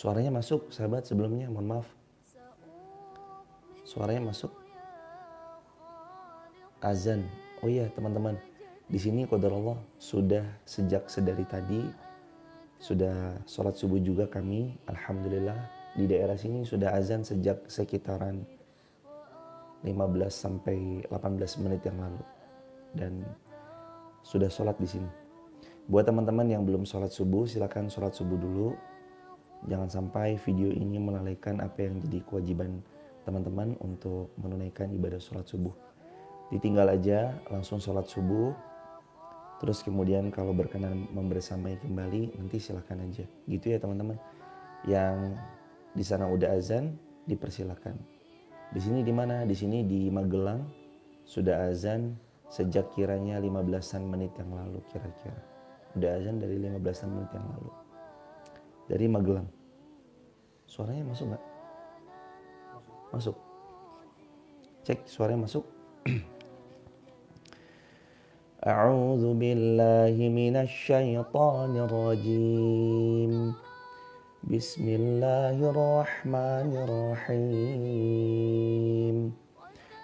Suaranya masuk sahabat sebelumnya, mohon maaf. Suaranya masuk. Azan. Oh iya teman-teman, di sini qadarullah sudah sejak sedari tadi sudah sholat subuh juga kami. Alhamdulillah di daerah sini sudah azan sejak sekitaran 15 sampai 18 menit yang lalu. Dan sudah sholat di sini. Buat teman-teman yang belum sholat subuh, silakan sholat subuh dulu. Jangan sampai video ini melalaikan apa yang jadi kewajiban teman-teman untuk menunaikan ibadah sholat subuh. Ditinggal aja langsung sholat subuh. Terus kemudian kalau berkenan membersamai kembali, nanti silakan aja. Gitu ya teman-teman. Yang di sana udah azan, dipersilakan. Di sini di mana? Di sini di Magelang sudah azan sejak kiranya 15-an menit yang lalu kira-kira. Udah azan dari 15-an menit yang lalu. Dari Magelang. Suaranya masuk nggak? Masuk. Cek suaranya masuk. A'udzu billahi minasy syaithanir rajim. Bismillahirrahmanirrahim.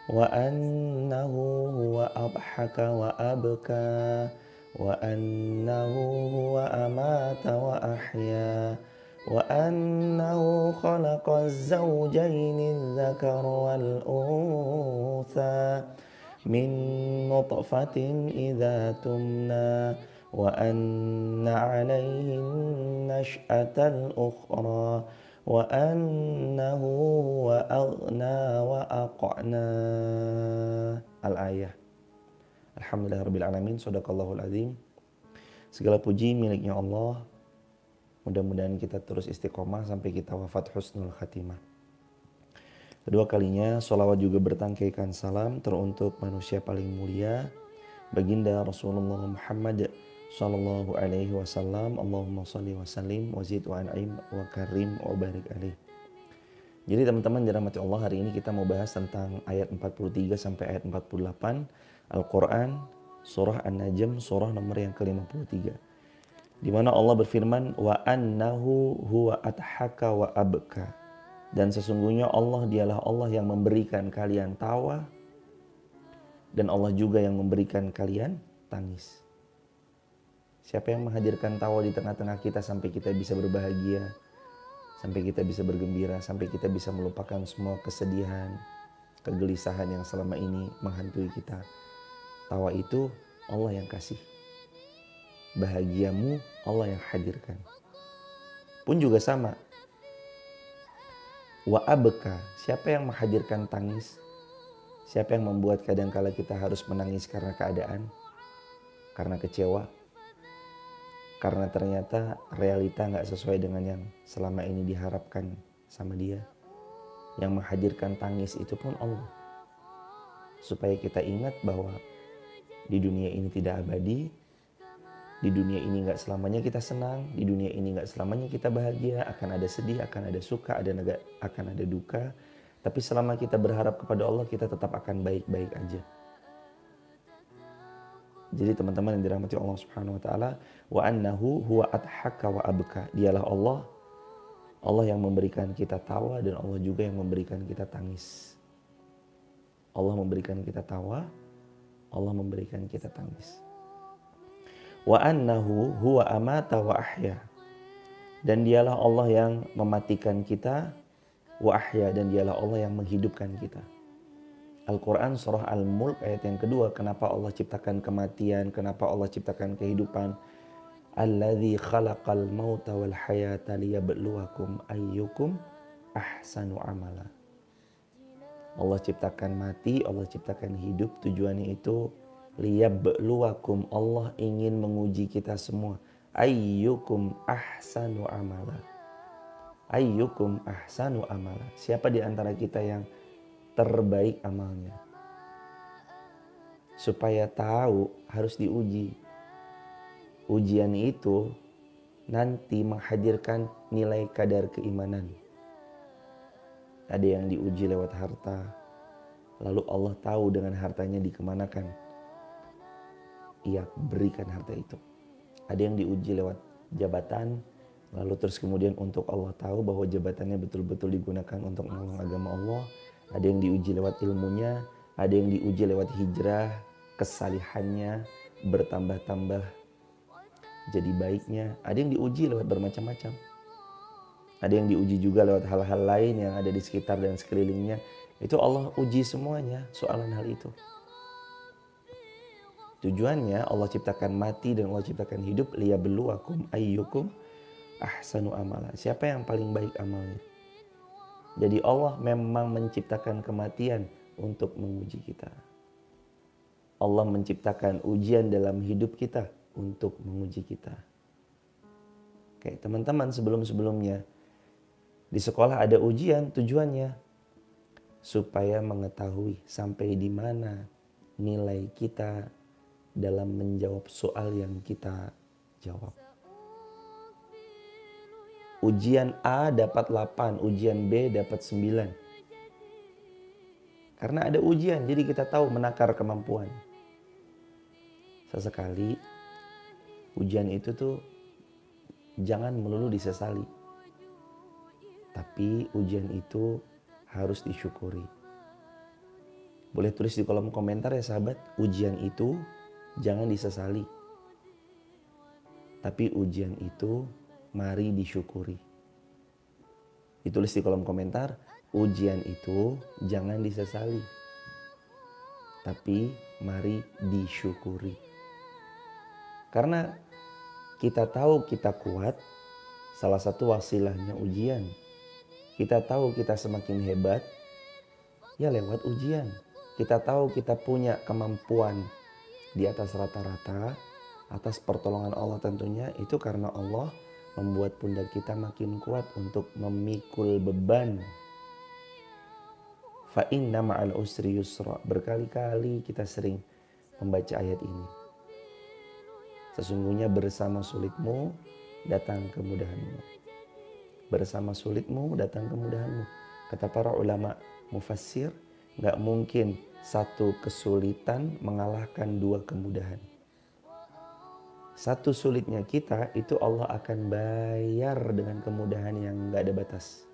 Wa annahu huwa adhaka wa abka wa annahu huwa amata wa ahya wa annahu khalaqaz zawjaini adh-dhakara wal untha min nutfatin idza tumna wa anna 'alaihi nash'atal ukhra wa annahu huwa aghna wa aqna. Al-ayah. Alhamdulillahirabbil alamin, shadaqallahul azim. Segala puji miliknya Allah. Mudah-mudahan kita terus istiqomah sampai kita wafat husnul khatimah. Kedua kalinya, sholawat juga bertangkaikan salam teruntuk manusia paling mulia, baginda Rasulullah Muhammad sallallahu alaihi wasallam. Allahumma shalli wa sallim wa zid wa an'im wa karim wa barik alaih. Jadi teman-teman dirahmati Allah, hari ini kita mau bahas tentang ayat 43 sampai ayat 48 Al-Quran, surah An-Najm, surah nomor yang ke-53. Di mana Allah berfirman, wa annahu huwa adhaka wa abka. Dan sesungguhnya Allah dialah Allah yang memberikan kalian tawa dan Allah juga yang memberikan kalian tangis. Siapa yang menghadirkan tawa di tengah-tengah kita sampai kita bisa berbahagia, sampai kita bisa bergembira, sampai kita bisa melupakan semua kesedihan, kegelisahan yang selama ini menghantui kita. Tawa itu Allah yang kasih. Bahagiamu Allah yang hadirkan. Pun juga sama. Wa abka, siapa yang menghadirkan tangis? Siapa yang membuat kadangkala kita harus menangis karena keadaan? Karena kecewa? Karena ternyata realita gak sesuai dengan yang selama ini diharapkan sama dia. Yang menghadirkan tangis itu pun Allah. Supaya kita ingat bahwa di dunia ini tidak abadi. Di dunia ini gak selamanya kita senang, di dunia ini gak selamanya kita bahagia, akan ada sedih, akan ada suka, akan ada duka. Tapi selama kita berharap kepada Allah, kita tetap akan baik-baik aja. Jadi teman-teman yang dirahmati Allah Subhanahu wa taala, wa annahu huwa adhaka wa abka. Dialah Allah, Allah yang memberikan kita tawa dan Allah juga yang memberikan kita tangis. Allah memberikan kita tawa, Allah memberikan kita tangis. Wa annahu huwa amata wa ahya. Dan dialah Allah yang mematikan kita, wa ahya, dan dialah Allah yang menghidupkan kita. Al-Quran surah Al-Mulk ayat yang kedua, kenapa Allah ciptakan kematian, kenapa Allah ciptakan kehidupan. Alladzi khalaqal mauta wal hayata liyabluwakum ayyukum ahsanu amala. Allah ciptakan mati, Allah ciptakan hidup, tujuannya itu liyabluwakum, Allah ingin menguji kita semua. Ayyukum ahsanu amala. Ayyukum ahsanu amala. Siapa di antara kita yang terbaik amalnya? Supaya tahu harus diuji. Ujian itu nanti menghadirkan nilai kadar keimanan. Ada yang diuji lewat harta. Lalu Allah tahu dengan hartanya dikemanakan. Ia berikan harta itu. Ada yang diuji lewat jabatan, Lalu terus kemudian untuk Allah tahu bahwa jabatannya betul-betul digunakan untuk menolong agama Allah. Ada yang diuji lewat ilmunya, ada yang diuji lewat hijrah, kesalihannya bertambah-tambah jadi baiknya. Ada yang diuji lewat bermacam-macam. Ada yang diuji juga lewat hal-hal lain yang ada di sekitar dan sekelilingnya. Itu Allah uji semuanya soalan hal itu. Tujuannya Allah ciptakan mati dan Allah ciptakan hidup liyabluwakum ayyukum ahsanu amala. Siapa yang paling baik amalnya? Jadi Allah memang menciptakan kematian untuk menguji kita. Allah menciptakan ujian dalam hidup kita untuk menguji kita. Oke, teman-teman, sebelum-sebelumnya di sekolah ada ujian, tujuannya supaya mengetahui sampai di mana nilai kita dalam menjawab soal yang kita jawab. Ujian A dapat 8, ujian B dapat 9. Karena ada ujian, jadi kita tahu menakar kemampuan. Sesekali ujian itu tuh jangan melulu disesali. Tapi ujian itu harus disyukuri. Boleh tulis di kolom komentar ya sahabat, ujian itu jangan disesali. Tapi ujian itu mari disyukuri. Ditulis di kolom komentar, ujian itu jangan disesali. Tapi mari disyukuri. Karena kita tahu kita kuat, salah satu wasilahnya ujian. Kita tahu kita semakin hebat, ya lewat ujian. Kita tahu kita punya kemampuan di atas rata-rata, atas pertolongan Allah tentunya, itu karena Allah membuat pundak kita makin kuat untuk memikul beban. Fa inna ma'al usri yusra. Berkali-kali kita sering membaca ayat ini. Sesungguhnya bersama sulitmu datang kemudahanmu. Bersama sulitmu datang kemudahanmu. Kata para ulama mufassir, gak mungkin satu kesulitan mengalahkan dua kemudahan. Satu sulitnya kita itu Allah akan bayar dengan kemudahan yang gak ada batas.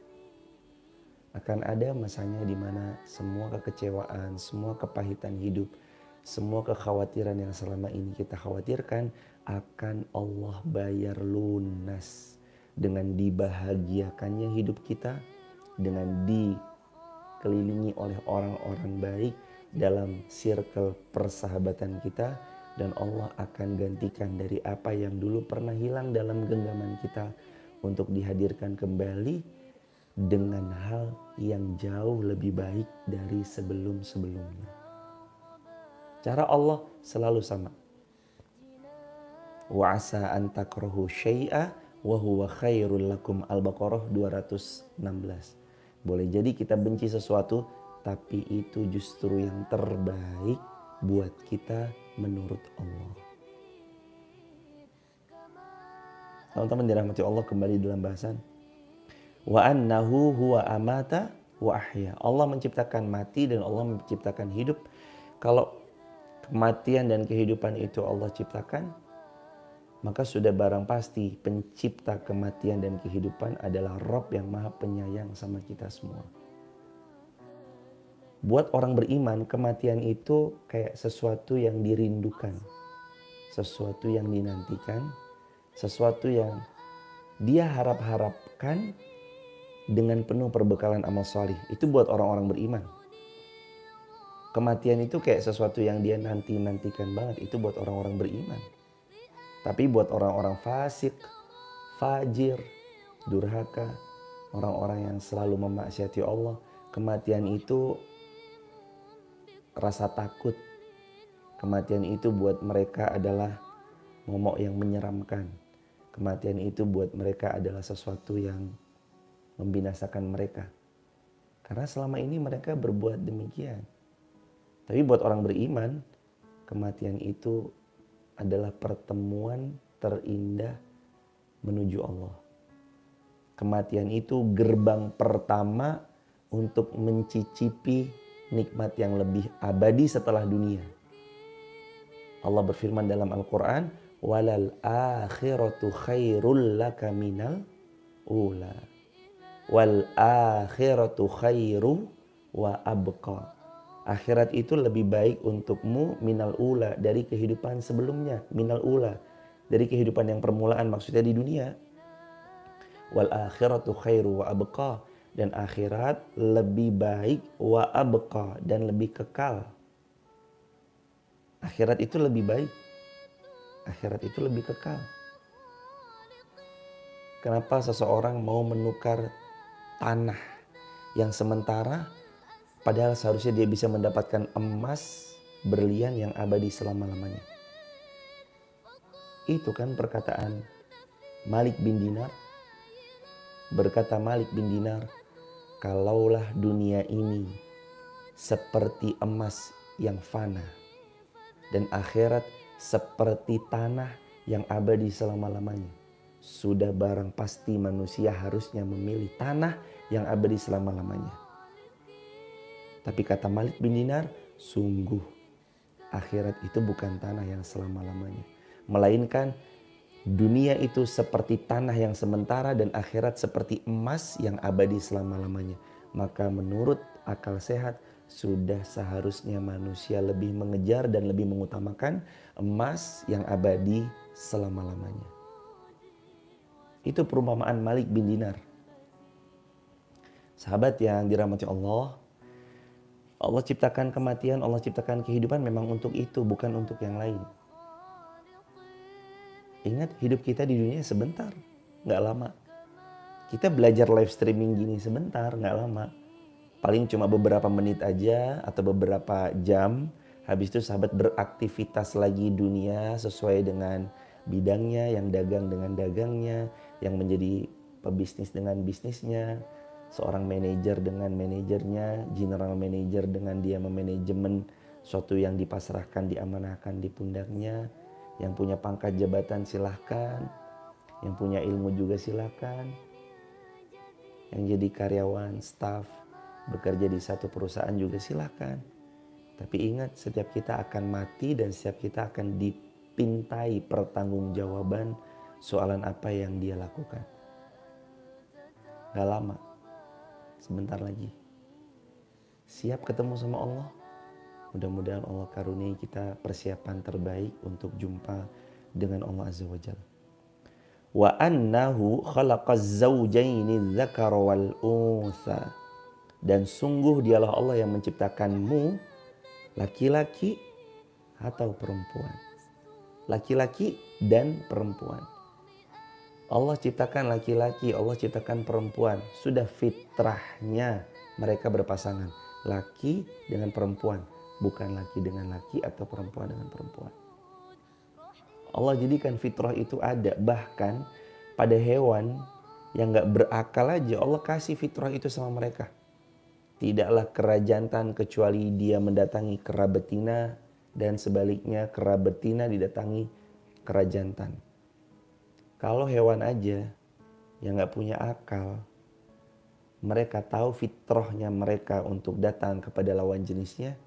Akan ada masanya di mana semua kekecewaan, semua kepahitan hidup, semua kekhawatiran yang selama ini kita khawatirkan akan Allah bayar lunas dengan dibahagiakannya hidup kita, dengan dikelilingi oleh orang-orang baik dalam circle persahabatan kita, dan Allah akan gantikan dari apa yang dulu pernah hilang dalam genggaman kita untuk dihadirkan kembali dengan hal yang jauh lebih baik dari sebelum-sebelumnya. Cara Allah selalu sama. Wa asa an takrahu syai'a wa huwa khairul lakum. Al-Baqarah 216. Boleh jadi kita benci sesuatu, tapi itu justru yang terbaik buat kita menurut Allah. Teman-teman dirahmati Allah, kembali dalam bahasan. Wa annahu huwa amata wa ahya. Allah menciptakan mati dan Allah menciptakan hidup. Kalau kematian dan kehidupan itu Allah ciptakan, maka sudah barang pasti pencipta kematian dan kehidupan adalah Rabb yang maha penyayang sama kita semua. Buat orang beriman, kematian itu kayak sesuatu yang dirindukan, sesuatu yang dinantikan, sesuatu yang dia harap-harapkan dengan penuh perbekalan amal solih. Itu buat orang-orang beriman. Kematian itu kayak sesuatu yang dia nantikan banget. Itu buat orang-orang beriman. Tapi buat orang-orang fasik, fajir, durhaka, orang-orang yang selalu memaksiati Allah, kematian itu rasa takut. Kematian itu buat mereka adalah momok yang menyeramkan. Kematian itu buat mereka adalah sesuatu yang membinasakan mereka. Karena selama ini mereka berbuat demikian. Tapi buat orang beriman, kematian itu adalah pertemuan terindah menuju Allah. Kematian itu gerbang pertama untuk mencicipi nikmat yang lebih abadi setelah dunia. Allah berfirman dalam Al-Quran, walal akhiratu khairul laka minal ula wal akhiratu khairu wa abqa. Akhirat itu lebih baik untukmu minal ula, dari kehidupan sebelumnya. Minal ula, dari kehidupan yang permulaan, maksudnya di dunia. Wal akhiratu khairu wa abqa, dan akhirat lebih baik wa abqa, dan lebih kekal. Akhirat itu lebih baik. Akhirat itu lebih kekal. Kenapa seseorang mau menukar tanah yang sementara, padahal seharusnya dia bisa mendapatkan emas, berlian yang abadi selama-lamanya? Itu kan perkataan Malik bin Dinar. Berkata Malik bin Dinar, kalaulah dunia ini seperti emas yang fana dan akhirat seperti tanah yang abadi selama-lamanya, sudah barang pasti manusia harusnya memilih tanah yang abadi selama-lamanya. Tapi kata Malik bin Dinar, sungguh akhirat itu bukan tanah yang selama-lamanya, melainkan dunia itu seperti tanah yang sementara dan akhirat seperti emas yang abadi selama-lamanya. Maka menurut akal sehat, sudah seharusnya manusia lebih mengejar dan lebih mengutamakan emas yang abadi selama-lamanya. Itu perumpamaan Malik bin Dinar. Sahabat yang dirahmati Allah, Allah ciptakan kematian, Allah ciptakan kehidupan memang untuk itu, bukan untuk yang lain. Ingat, hidup kita di dunia sebentar, gak lama. Kita belajar live streaming gini sebentar, gak lama. Paling cuma beberapa menit aja atau beberapa jam. Habis itu sahabat beraktivitas lagi dunia sesuai dengan bidangnya, yang dagang dengan dagangnya, yang menjadi pebisnis dengan bisnisnya, seorang manajer dengan manajernya, general manager dengan dia memanajemen suatu yang dipasrahkan, diamanahkan di pundaknya. Yang punya pangkat jabatan silahkan, yang punya ilmu juga silahkan, yang jadi karyawan, staff, bekerja di satu perusahaan juga silahkan. Tapi ingat, setiap kita akan mati dan setiap kita akan dipintai pertanggungjawaban soalan apa yang dia lakukan. Gak lama, sebentar lagi. Siap ketemu sama Allah? Mudah-mudahan Allah karuniai kita persiapan terbaik untuk jumpa dengan Allah Azza wa Jalla. Wa annahu khalaqaz zawjaini dzakara wal untha. Dan sungguh dialah Allah yang menciptakanmu laki-laki atau perempuan. Laki-laki dan perempuan. Allah ciptakan laki-laki, Allah ciptakan perempuan. Sudah fitrahnya mereka berpasangan. Laki dengan perempuan. Bukan laki dengan laki atau perempuan dengan perempuan. Allah jadikan fitrah itu ada. Bahkan pada hewan yang gak berakal aja Allah kasih fitrah itu sama mereka. Tidaklah kera jantan kecuali dia mendatangi kera betina. Dan sebaliknya kera betina didatangi kera jantan. Kalau hewan aja yang gak punya akal, mereka tahu fitrahnya mereka untuk datang kepada lawan jenisnya.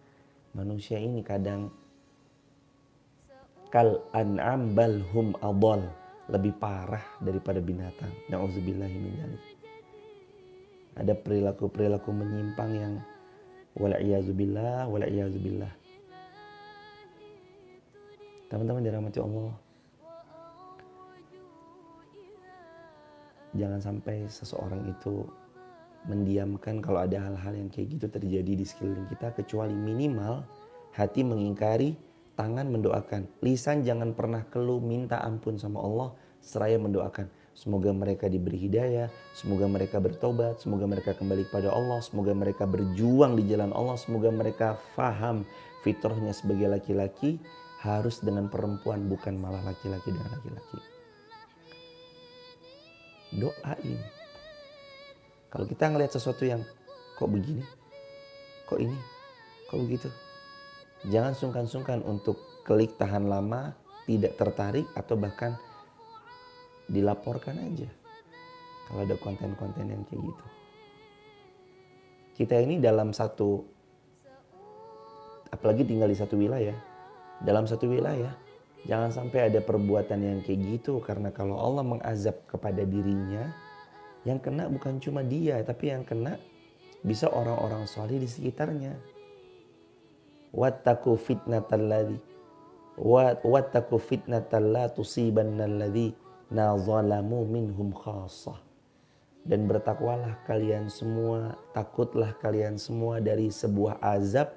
Manusia ini kadang kal an'am bal hum adall, lebih parah daripada binatang. Na'udzubillahi min dzalik. Ada perilaku-perilaku menyimpang yang wal'iyazubillah. Teman-teman dirahmati Allah, jangan sampai seseorang itu mendiamkan kalau ada hal-hal yang kayak gitu terjadi di sekeliling kita, kecuali minimal hati mengingkari, tangan mendoakan, lisan jangan pernah keluh minta ampun sama Allah seraya mendoakan. Semoga mereka diberi hidayah, semoga mereka bertobat, semoga mereka kembali kepada Allah, semoga mereka berjuang di jalan Allah, semoga mereka faham fitrahnya sebagai laki-laki harus dengan perempuan, bukan malah laki-laki dengan laki-laki. Doain. Kalau kita ngelihat sesuatu yang kok begini, kok ini, kok begitu, jangan sungkan-sungkan untuk klik tahan lama, tidak tertarik, atau bahkan dilaporkan aja kalau ada konten-konten yang kayak gitu. Kita ini dalam apalagi tinggal di satu wilayah, dalam satu wilayah Jangan sampai ada perbuatan yang kayak gitu, karena kalau Allah mengazab kepada dirinya, yang kena bukan cuma dia, tapi yang kena bisa orang-orang soleh di sekitarnya. Wattaqu fitnatal ladzi wattaqu fitnatal la tusibannal ladzina zalamu minhum khassah. Dan bertakwalah kalian semua, takutlah kalian semua dari sebuah azab,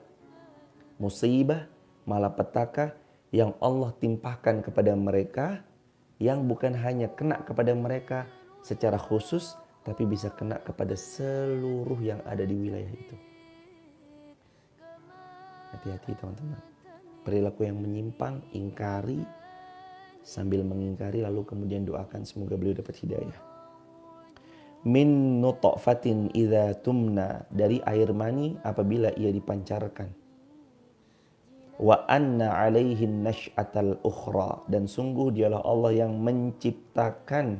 musibah, malapetaka yang Allah timpahkan kepada mereka, yang bukan hanya kena kepada mereka secara khusus, tapi bisa kena kepada seluruh yang ada di wilayah itu. Hati-hati teman-teman. Perilaku yang menyimpang, ingkari, sambil mengingkari lalu kemudian doakan semoga beliau dapat hidayah. Min nutfatin idza tumna, dari air mani apabila ia dipancarkan. Wa anna alaihin nash'atal ukhra, dan sungguh dialah Allah yang menciptakan,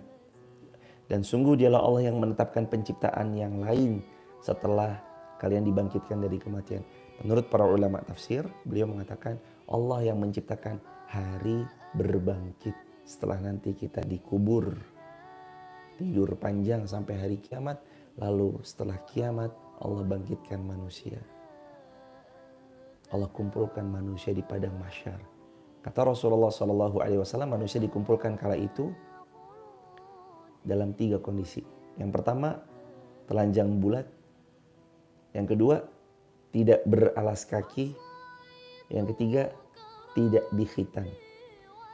dan sungguh dialah Allah yang menetapkan penciptaan yang lain setelah kalian dibangkitkan dari kematian. Menurut para ulama tafsir, beliau mengatakan Allah yang menciptakan hari berbangkit setelah nanti kita dikubur. Tidur panjang sampai hari kiamat, lalu setelah kiamat Allah bangkitkan manusia. Allah kumpulkan manusia di padang mahsyar. Kata Rasulullah SAW, manusia dikumpulkan kala itu dalam 3 kondisi. Yang pertama, telanjang bulat. Yang kedua, tidak beralas kaki. Yang ketiga, tidak dikhitan.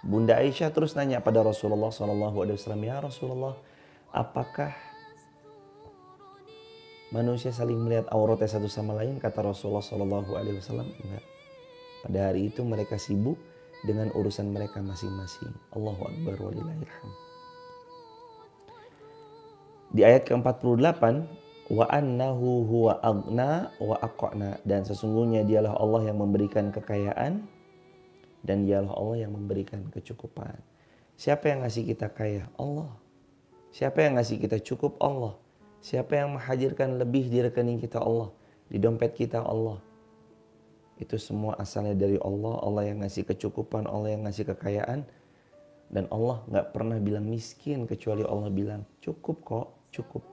Bunda Aisyah terus nanya pada Rasulullah SAW, ya Rasulullah, apakah manusia saling melihat auratnya satu sama lain? Kata Rasulullah SAW, enggak. Pada hari itu mereka sibuk dengan urusan mereka masing-masing. Allahu Akbar walillahilhamd. Di ayat ke-48, wa annahu huwa aghna wa aqna, dan sesungguhnya dialah Allah yang memberikan kekayaan dan dialah Allah yang memberikan kecukupan. Siapa yang ngasih kita kaya? Allah. Siapa yang ngasih kita cukup? Allah. Siapa yang menghadirkan lebih di rekening kita? Allah. Di dompet kita? Allah. Itu semua asalnya dari Allah. Allah yang ngasih kecukupan, Allah yang ngasih kekayaan. Dan Allah gak pernah bilang miskin, kecuali Allah bilang cukup kok, cukup.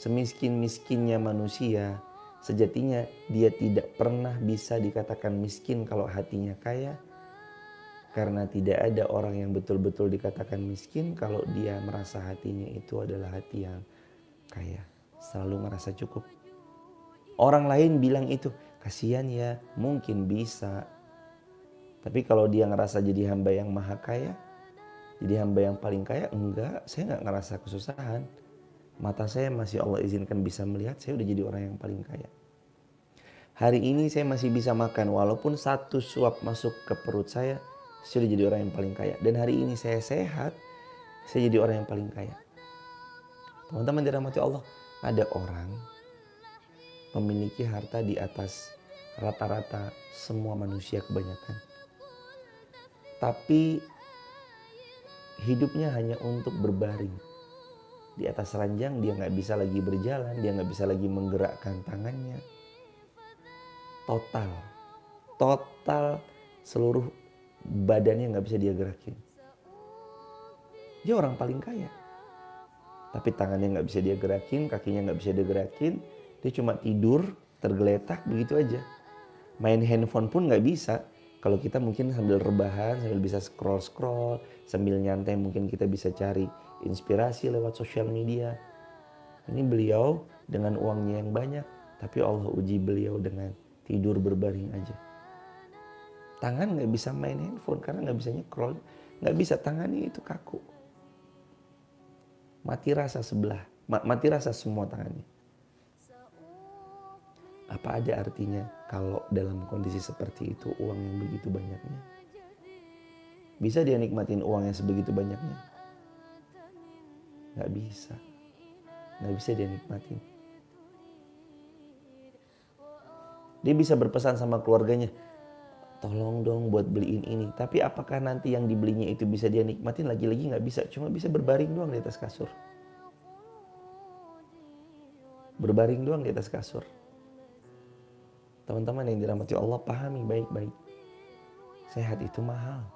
Semiskin-miskinnya manusia, sejatinya dia tidak pernah bisa dikatakan miskin kalau hatinya kaya. Karena tidak ada orang yang betul-betul dikatakan miskin kalau dia merasa hatinya itu adalah hati yang kaya. Selalu merasa cukup. Orang lain bilang itu, kasihan ya, mungkin bisa. Tapi kalau dia ngerasa jadi hamba yang maha kaya, jadi hamba yang paling kaya, enggak, saya nggak ngerasa kesusahan. Mata saya masih Allah izinkan bisa melihat, saya udah jadi orang yang paling kaya. Hari ini saya masih bisa makan, walaupun 1 suap masuk ke perut saya sudah jadi orang yang paling kaya. Dan hari ini saya sehat, saya jadi orang yang paling kaya. Teman-teman dirahmati Allah, ada orang memiliki harta di atas rata-rata semua manusia kebanyakan. Tapi hidupnya hanya untuk berbaring. Di atas ranjang dia gak bisa lagi berjalan, dia gak bisa lagi menggerakkan tangannya. Total seluruh badannya gak bisa dia gerakin. Dia orang paling kaya. Tapi tangannya gak bisa dia gerakin, kakinya gak bisa dia gerakin. Dia cuma tidur, tergeletak begitu aja. Main handphone pun gak bisa. Kalau kita mungkin sambil rebahan, sambil bisa scroll-scroll, sambil nyantai mungkin kita bisa cari inspirasi lewat sosial media. Ini beliau dengan uangnya yang banyak, tapi Allah uji beliau dengan tidur berbaring aja. Tangan gak bisa main handphone karena gak bisa nyekrol. Gak bisa, tangannya itu kaku. Mati rasa sebelah, mati rasa semua tangannya. Apa ada artinya kalau dalam kondisi seperti itu uang yang begitu banyaknya? Bisa dia nikmatin uang yang sebegitu banyaknya? Gak bisa. Gak bisa dia nikmatin. Dia bisa berpesan sama keluarganya, tolong dong buat beliin ini. Tapi apakah nanti yang dibelinya itu bisa dia nikmatin? Lagi-lagi gak bisa. Cuma bisa berbaring doang di atas kasur. Berbaring doang di atas kasur. Teman-teman yang dirahmati Allah, pahami baik-baik. Sehat itu mahal.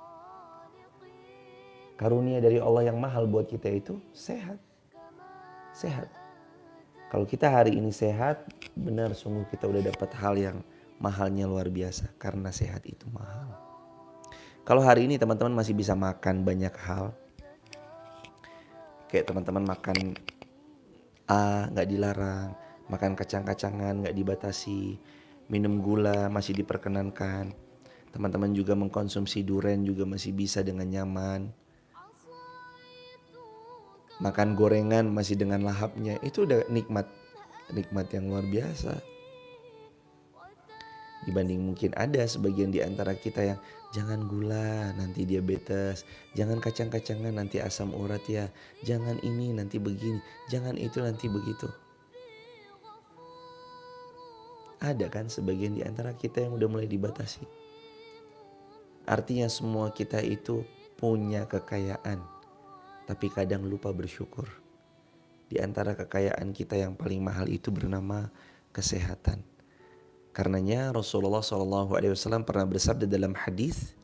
Karunia dari Allah yang mahal buat kita itu sehat. Sehat. Kalau kita hari ini sehat, benar sungguh kita udah dapat hal yang mahalnya luar biasa. Karena sehat itu mahal. Kalau hari ini teman-teman masih bisa makan banyak hal. Kayak teman-teman makan A gak dilarang. Makan kacang-kacangan gak dibatasi. Minum gula masih diperkenankan. Teman-teman juga mengkonsumsi durian juga masih bisa dengan nyaman. Makan gorengan masih dengan lahapnya, itu udah nikmat yang luar biasa. Dibanding mungkin ada sebagian di antara kita yang jangan gula nanti diabetes, jangan kacang-kacangan nanti asam urat ya, jangan ini nanti begini, jangan itu nanti begitu. Ada kan sebagian di antara kita yang udah mulai dibatasi. Artinya semua kita itu punya kekayaan. Tapi kadang lupa bersyukur. Di antara kekayaan kita yang paling mahal itu bernama kesehatan. Karenanya Rasulullah SAW pernah bersabda dalam hadis,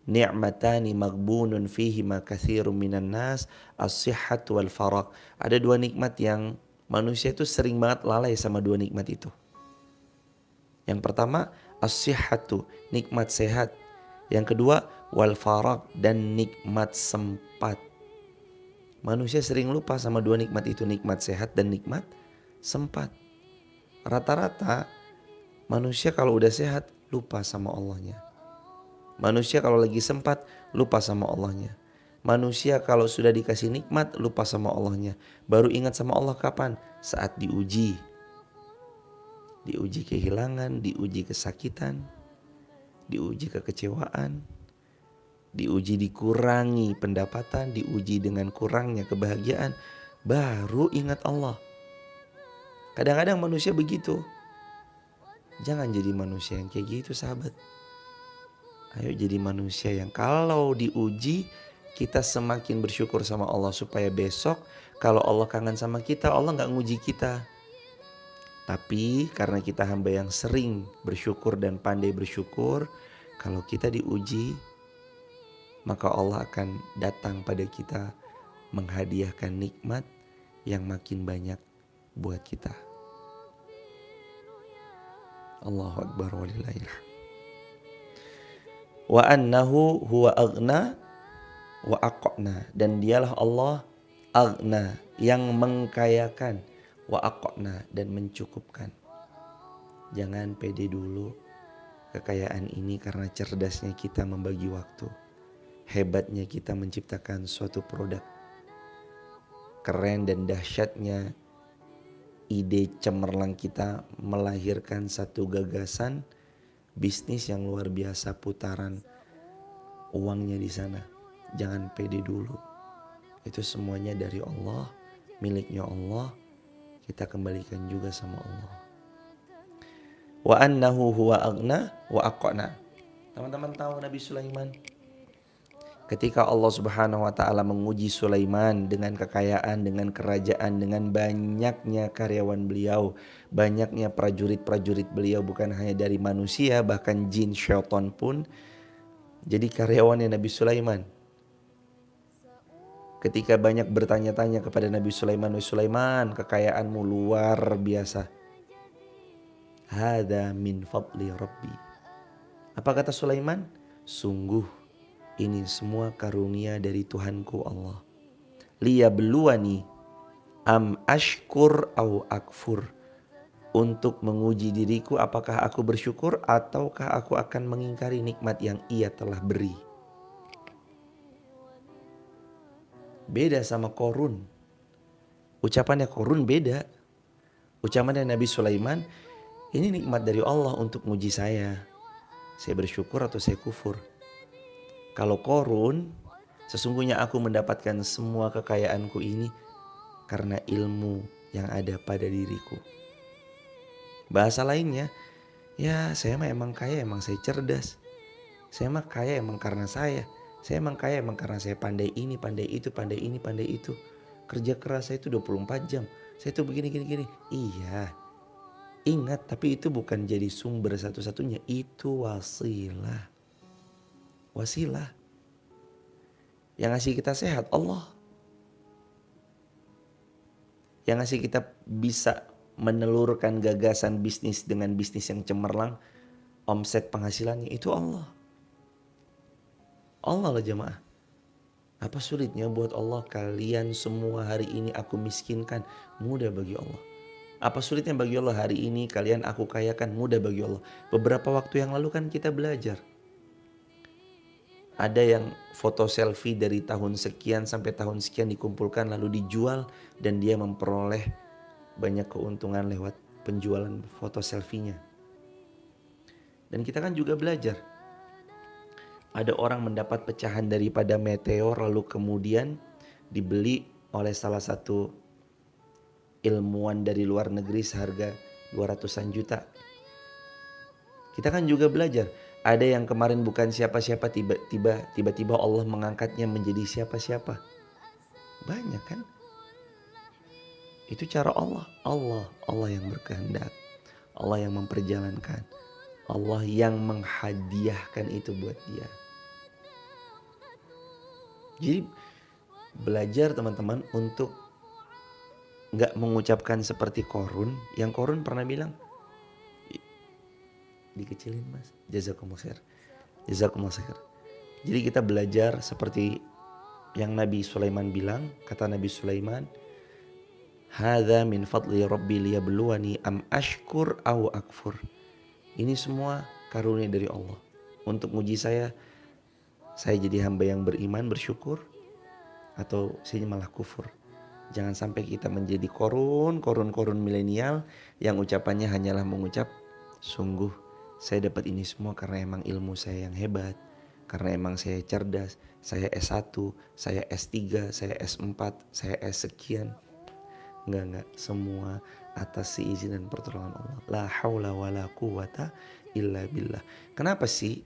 ni'matani maghbunun fihima katsirun minan nas, as-sihhat wal faragh. Ada dua nikmat yang manusia itu sering banget lalai sama dua nikmat itu. Yang pertama, as-sihhatu, nikmat sehat. Yang kedua, wal faragh, dan nikmat sempat. Manusia sering lupa sama dua nikmat itu, nikmat sehat dan nikmat sempat. Rata-rata manusia kalau udah sehat lupa sama Allahnya. Manusia kalau lagi sempat lupa sama Allahnya. Manusia kalau sudah dikasih nikmat lupa sama Allahnya. Baru ingat sama Allah kapan? Saat diuji. Diuji kehilangan, diuji kesakitan, diuji kekecewaan, diuji dikurangi pendapatan, diuji dengan kurangnya kebahagiaan, baru ingat Allah. Kadang-kadang manusia begitu. Jangan jadi manusia yang kayak gitu, sahabat. Ayo jadi manusia yang kalau diuji kita semakin bersyukur sama Allah, supaya besok kalau Allah kangen sama kita, Allah gak nguji kita. Tapi karena kita hamba yang sering bersyukur dan pandai bersyukur, kalau kita diuji, maka Allah akan datang pada kita menghadiahkan nikmat yang makin banyak buat kita. Allahu Akbar walillahilhamd. Wa annahu huwa aghna wa aqna, dan dialah Allah aghna, yang mengkayakan, wa aqna, dan mencukupkan. Jangan pede dulu kekayaan ini karena cerdasnya kita membagi waktu. Hebatnya kita menciptakan suatu produk. Keren dan dahsyatnya ide cemerlang kita melahirkan satu gagasan bisnis yang luar biasa, putaran uangnya di sana. Jangan pede dulu. Itu semuanya dari Allah, miliknya Allah. Kita kembalikan juga sama Allah. Wa annahu huwa aghna wa aqna. Teman-teman tahu Nabi Sulaiman? Ketika Allah Subhanahu wa taala menguji Sulaiman dengan kekayaan, dengan kerajaan, dengan banyaknya karyawan beliau, banyaknya prajurit-prajurit beliau, bukan hanya dari manusia, bahkan jin, syaitan pun jadi karyawannya Nabi Sulaiman. Ketika banyak bertanya-tanya kepada Nabi Sulaiman, "Wahai Sulaiman, kekayaanmu luar biasa." "Hada min fadli Rabbi." Apa kata Sulaiman? "Sungguh ini semua karunia dari Tuhanku Allah. Liyabluwani am ashkur au akfur." Untuk menguji diriku apakah aku bersyukur ataukah aku akan mengingkari nikmat yang Ia telah beri. Beda sama Qorun. Ucapannya Qorun beda. Ucapannya Nabi Sulaiman, ini nikmat dari Allah untuk menguji saya. Saya bersyukur atau saya kufur. Kalau Qorun, sesungguhnya aku mendapatkan semua kekayaanku ini karena ilmu yang ada pada diriku. Bahasa lainnya, ya saya emang kaya, emang saya cerdas. Saya emang kaya emang karena saya. Saya emang kaya emang karena saya pandai ini, pandai itu, pandai ini, pandai itu. Kerja keras saya itu 24 jam. Saya itu begini, gini. Iya, ingat, tapi itu bukan jadi sumber satu-satunya. Itu wasilah. Wasilah. Yang ngasih kita sehat Allah. Yang ngasih kita bisa menelurkan gagasan bisnis dengan bisnis yang cemerlang, omset penghasilannya itu Allah. Allah lah jemaah. Apa sulitnya buat Allah? Kalian semua hari ini aku miskinkan, mudah bagi Allah. Apa sulitnya bagi Allah hari ini kalian aku kayakan, mudah bagi Allah. Beberapa waktu yang lalu kan kita belajar. Ada yang foto selfie dari tahun sekian sampai tahun sekian dikumpulkan lalu dijual dan dia memperoleh banyak keuntungan lewat penjualan foto selfie-nya. Dan kita kan juga belajar. Ada orang mendapat pecahan daripada meteor lalu kemudian dibeli oleh salah satu ilmuwan dari luar negeri seharga 200-an juta. Kita kan juga belajar. Ada yang kemarin bukan siapa-siapa tiba-tiba Allah mengangkatnya menjadi siapa-siapa. Banyak kan? Itu cara Allah. Allah yang berkehendak. Allah yang memperjalankan. Allah yang menghadiahkan itu buat dia. Jadi belajar teman-teman untuk gak mengucapkan seperti Qorun. Yang Qorun pernah bilang, dikecilin mas, jazakumullah khair. Jazakumullah khair. Jadi kita belajar seperti yang Nabi Sulaiman bilang. Kata Nabi Sulaiman, hadza min fadli rabbi liyabluwani am ashkur aw akfur. Ini semua karunia dari Allah untuk menguji saya jadi hamba yang beriman, bersyukur, atau saya malah kufur. Jangan sampai kita menjadi korun milenial yang ucapannya hanyalah mengucap, sungguh saya dapat ini semua karena emang ilmu saya yang hebat, karena emang saya cerdas, saya S1, saya S3, saya S4, saya S sekian. Enggak, semua atas seizin dan pertolongan Allah. La haula wala quwata illa billah. Kenapa sih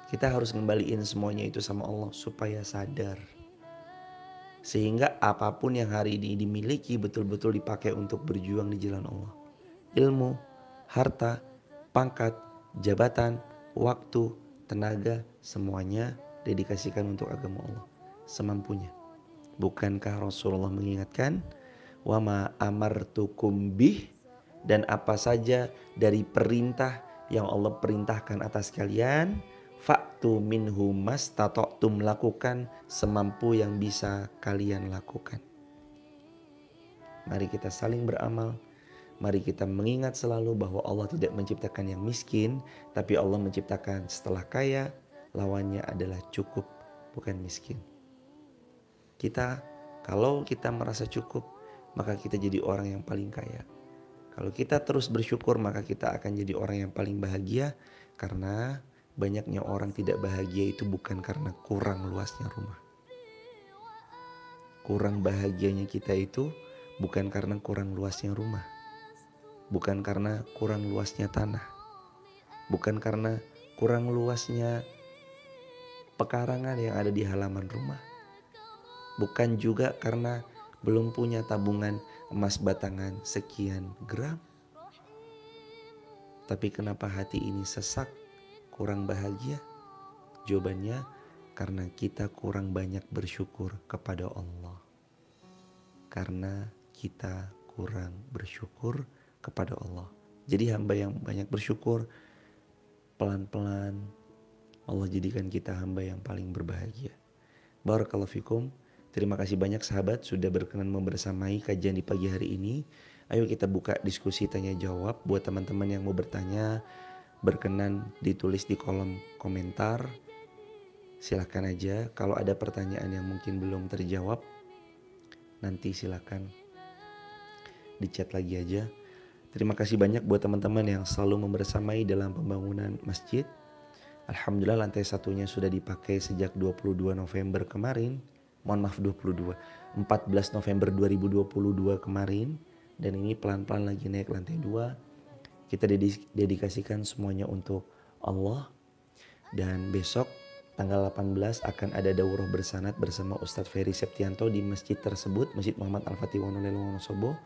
kita harus ngembaliin semuanya itu sama Allah? Supaya sadar. Sehingga apapun yang hari ini dimiliki betul-betul dipakai untuk berjuang di jalan Allah. Ilmu, harta, pangkat, jabatan, waktu, tenaga, semuanya dedikasikan untuk agama Allah semampunya. Bukankah Rasulullah mengingatkan, wa ma amartukum bih, dan apa saja dari perintah yang Allah perintahkan atas kalian, fa'tu minhu mastata'tum, lakukan semampu yang bisa kalian lakukan. Mari kita saling beramal. Mari kita mengingat selalu bahwa Allah tidak menciptakan yang miskin, tapi Allah menciptakan setelah kaya, lawannya adalah cukup, bukan miskin. Kalau kita merasa cukup, maka kita jadi orang yang paling kaya. Kalau kita terus bersyukur, maka kita akan jadi orang yang paling bahagia. Karena banyaknya orang tidak bahagia itu bukan karena kurang luasnya rumah. Kurang bahagianya kita itu bukan karena kurang luasnya rumah. Bukan karena kurang luasnya tanah. Bukan karena kurang luasnya pekarangan yang ada di halaman rumah. Bukan juga karena belum punya tabungan emas batangan sekian gram. Tapi kenapa hati ini sesak, kurang bahagia? Jawabannya karena kita kurang banyak bersyukur kepada Allah. Karena kita kurang bersyukur kepada Allah. Jadi hamba yang banyak bersyukur, pelan-pelan Allah jadikan kita hamba yang paling berbahagia. Barakallahu fikum. Terima kasih banyak sahabat sudah berkenan membersamai kajian di pagi hari ini. Ayo kita buka diskusi tanya jawab. Buat teman-teman yang mau bertanya, berkenan ditulis di kolom komentar. Silakan aja. Kalau ada pertanyaan yang mungkin belum terjawab, nanti silakan di chat lagi aja. Terima kasih banyak buat teman-teman yang selalu membersamai dalam pembangunan masjid. Alhamdulillah lantai satunya sudah dipakai sejak 22 November kemarin. Mohon maaf 14 November 2022 kemarin. Dan ini pelan-pelan lagi naik lantai 2. Kita dedikasikan semuanya untuk Allah. Dan besok tanggal 18 akan ada daurah bersanad bersama Ustadz Ferry Septianto di masjid tersebut, Masjid Muhammad Al-Fatih Wonosobo.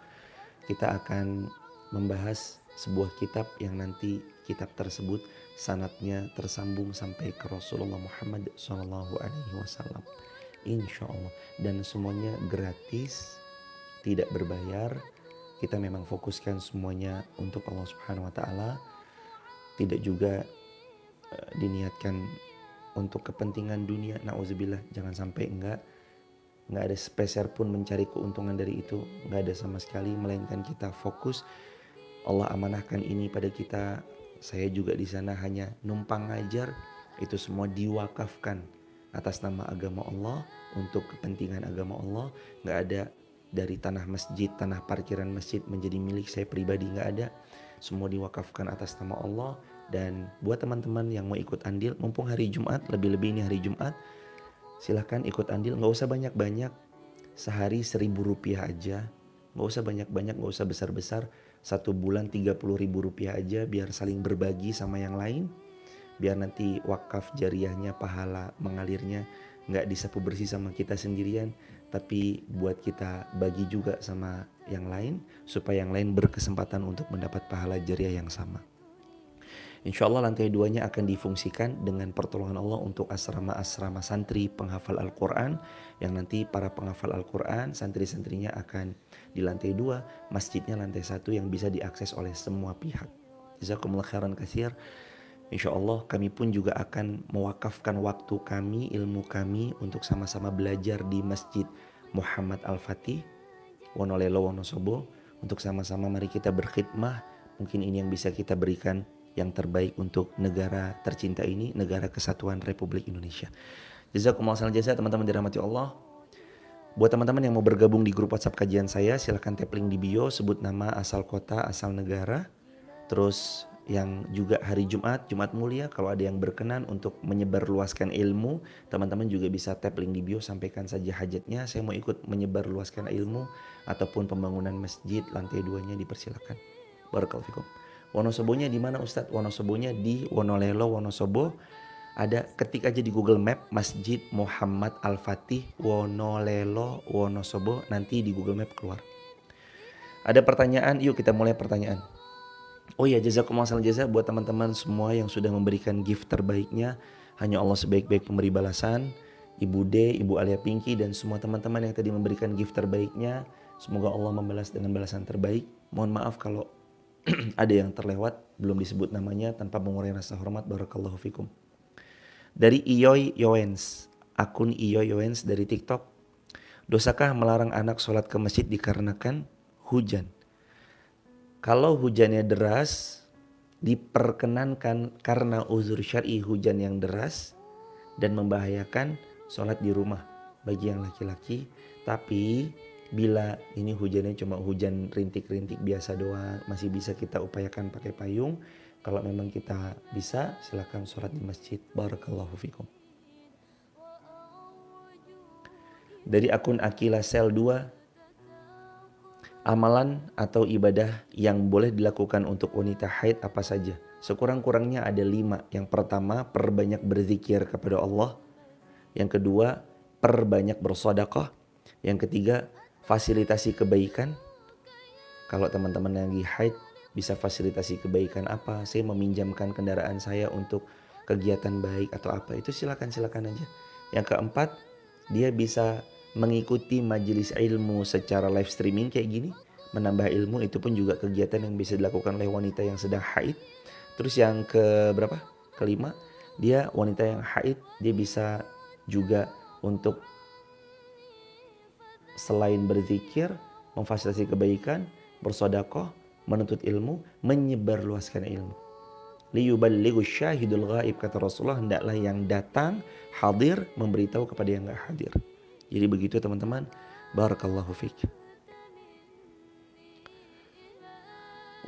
Kita akan membahas sebuah kitab yang nanti kitab tersebut sanadnya tersambung sampai ke Rasulullah Muhammad SAW. Insya Allah. Dan semuanya gratis, tidak berbayar. Kita memang fokuskan semuanya untuk Allah Subhanahu Wa Taala. Tidak juga diniatkan untuk kepentingan dunia. Nauzubillah, jangan sampai enggak ada sepeser pun mencari keuntungan dari itu, enggak ada sama sekali, melainkan kita fokus. Allah amanahkan ini pada kita. Saya juga di sana hanya numpang ngajar. Itu semua diwakafkan atas nama agama Allah, untuk kepentingan agama Allah. Enggak ada dari tanah masjid, tanah parkiran masjid menjadi milik saya pribadi, enggak ada. Semua diwakafkan atas nama Allah. Dan buat teman-teman yang mau ikut andil, mumpung hari Jumat, lebih-lebih ini hari Jumat, silahkan ikut andil. Gak usah banyak-banyak, sehari Rp1.000 aja. Gak usah banyak-banyak, gak usah besar-besar. 1 bulan Rp30.000 aja, biar saling berbagi sama yang lain. Biar nanti wakaf jariahnya, pahala mengalirnya gak disapu bersih sama kita sendirian, tapi buat kita bagi juga sama yang lain, supaya yang lain berkesempatan untuk mendapat pahala jariah yang sama. Insya Allah lantai 2-nya akan difungsikan dengan pertolongan Allah untuk asrama-asrama santri penghafal Al-Quran, yang nanti para penghafal Al-Quran, santri-santrinya akan di lantai 2, masjidnya lantai 1 yang bisa diakses oleh semua pihak. Jazakumullah khairan katsir. Insya Allah kami pun juga akan mewakafkan waktu kami, ilmu kami untuk sama-sama belajar di Masjid Muhammad Al-Fatih, Wonolelo, Wonosobo. Untuk sama-sama mari kita berkhidmah. Mungkin ini yang bisa kita berikan yang terbaik untuk negara tercinta ini, negara kesatuan Republik Indonesia. Jazakumullah khairan jazaa teman-teman dirahmati Allah. Buat teman-teman yang mau bergabung di grup WhatsApp kajian saya, silahkan tap link di bio, sebut nama, asal kota, asal negara. Terus yang juga hari Jumat, Jumat mulia, kalau ada yang berkenan untuk menyebarluaskan ilmu, teman-teman juga bisa tap link di bio, sampaikan saja hajatnya. Saya mau ikut menyebarluaskan ilmu ataupun pembangunan masjid lantai 2-nya, dipersilakan. Barakallahu fikum. Wonosobonya di mana Ustadz? Wonosobonya di Wonolelo, Wonosobo. Ada, ketik aja di Google Map Masjid Muhammad Al-Fatih, Wonolelo, Wonosobo. Nanti di Google Map keluar. Ada pertanyaan? Yuk kita mulai pertanyaan. Oh ya, jazakumullah khairan jazaa buat teman-teman semua yang sudah memberikan gift terbaiknya. Hanya Allah sebaik-baik pemberi balasan. Ibu D, Ibu Alia Pinky, dan semua teman-teman yang tadi memberikan gift terbaiknya, semoga Allah membalas dengan balasan terbaik. Mohon maaf kalau ada yang terlewat, belum disebut namanya, tanpa mengurangi rasa hormat. Barakallahu fikum. Dari Iyoy Yowens, akun Iyoy Yowens dari TikTok. Dosakah melarang anak sholat ke masjid dikarenakan hujan? Kalau hujannya deras, diperkenankan karena uzur syar'i hujan yang deras dan membahayakan sholat di rumah bagi yang laki-laki. Tapi bila ini hujannya cuma hujan rintik-rintik biasa doang, masih bisa kita upayakan pakai payung. Kalau memang kita bisa, silakan sholat di masjid. Barakallahu fikum. Dari akun Akila Sel 2, amalan atau ibadah yang boleh dilakukan untuk wanita haid apa saja? Sekurang-kurangnya ada 5. Yang pertama, perbanyak berzikir kepada Allah. Yang kedua, perbanyak bersedekah. Yang ketiga, fasilitasi kebaikan. Kalau teman-teman yang lagi haid, bisa fasilitasi kebaikan apa? Saya meminjamkan kendaraan saya untuk kegiatan baik atau apa, itu silakan aja. Yang keempat, dia bisa mengikuti majelis ilmu secara live streaming kayak gini, menambah ilmu. Itu pun juga kegiatan yang bisa dilakukan oleh wanita yang sedang haid. Terus yang kelima, dia wanita yang haid, dia bisa juga untuk selain berzikir, memfasilitasi kebaikan, bersedekah, menuntut ilmu, menyebarluaskan ilmu. Liyuballighu syahidul ghaib, kata Rasulullah, hendaklah yang datang hadir memberitahu kepada yang enggak hadir. Jadi begitu teman-teman. Barakallahu fiik.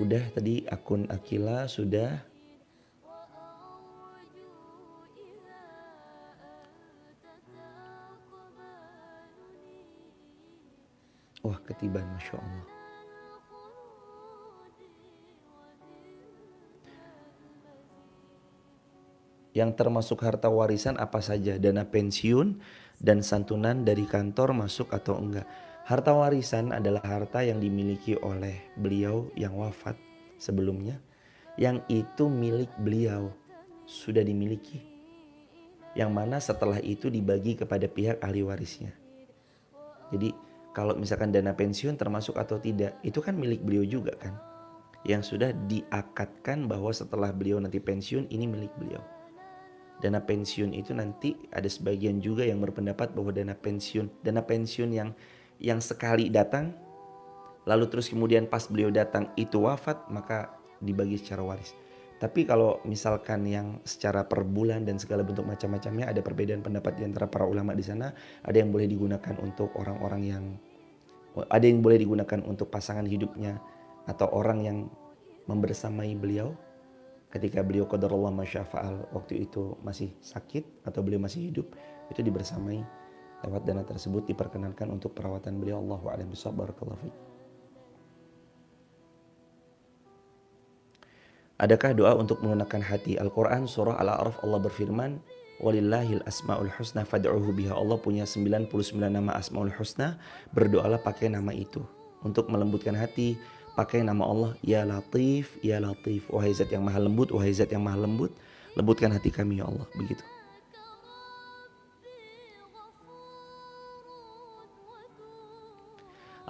Udah tadi akun Akila sudah. Wah, ketiban, Masya Allah. Yang termasuk harta warisan apa saja? Dana pensiun dan santunan dari kantor masuk atau enggak? Harta warisan adalah harta yang dimiliki oleh beliau yang wafat sebelumnya yang itu milik beliau, sudah dimiliki. Yang mana setelah itu dibagi kepada pihak ahli warisnya. Jadi kalau misalkan dana pensiun termasuk atau tidak, itu kan milik beliau juga kan. Yang sudah diakadkan bahwa setelah beliau nanti pensiun ini milik beliau. Dana pensiun itu nanti ada sebagian juga yang berpendapat bahwa dana pensiun yang sekali datang, lalu terus kemudian pas beliau datang itu wafat, maka dibagi secara waris. Tapi kalau misalkan yang secara per bulan dan segala bentuk macam-macamnya, ada perbedaan pendapat di antara para ulama di sana. Ada yang boleh digunakan untuk orang-orang yang, ada yang boleh digunakan untuk pasangan hidupnya atau orang yang membersamai beliau ketika beliau qadarullah masyafa'al waktu itu masih sakit atau beliau masih hidup, itu dibersamai lewat dana tersebut, diperkenankan untuk perawatan beliau. Allahu a'lam bishawab. Barakallahu fiik. Adakah doa untuk menenangkan hati? Al-Quran surah Al-A'raf Allah berfirman, walillahil asma'ul husna fad'uhu biha. Allah punya 99 nama asma'ul husna, berdoalah pakai nama itu. Untuk melembutkan hati, pakai nama Allah, ya latif, ya latif. Wahai zat yang maha lembut, wahai zat yang maha lembut, lembutkan hati kami ya Allah. Begitu.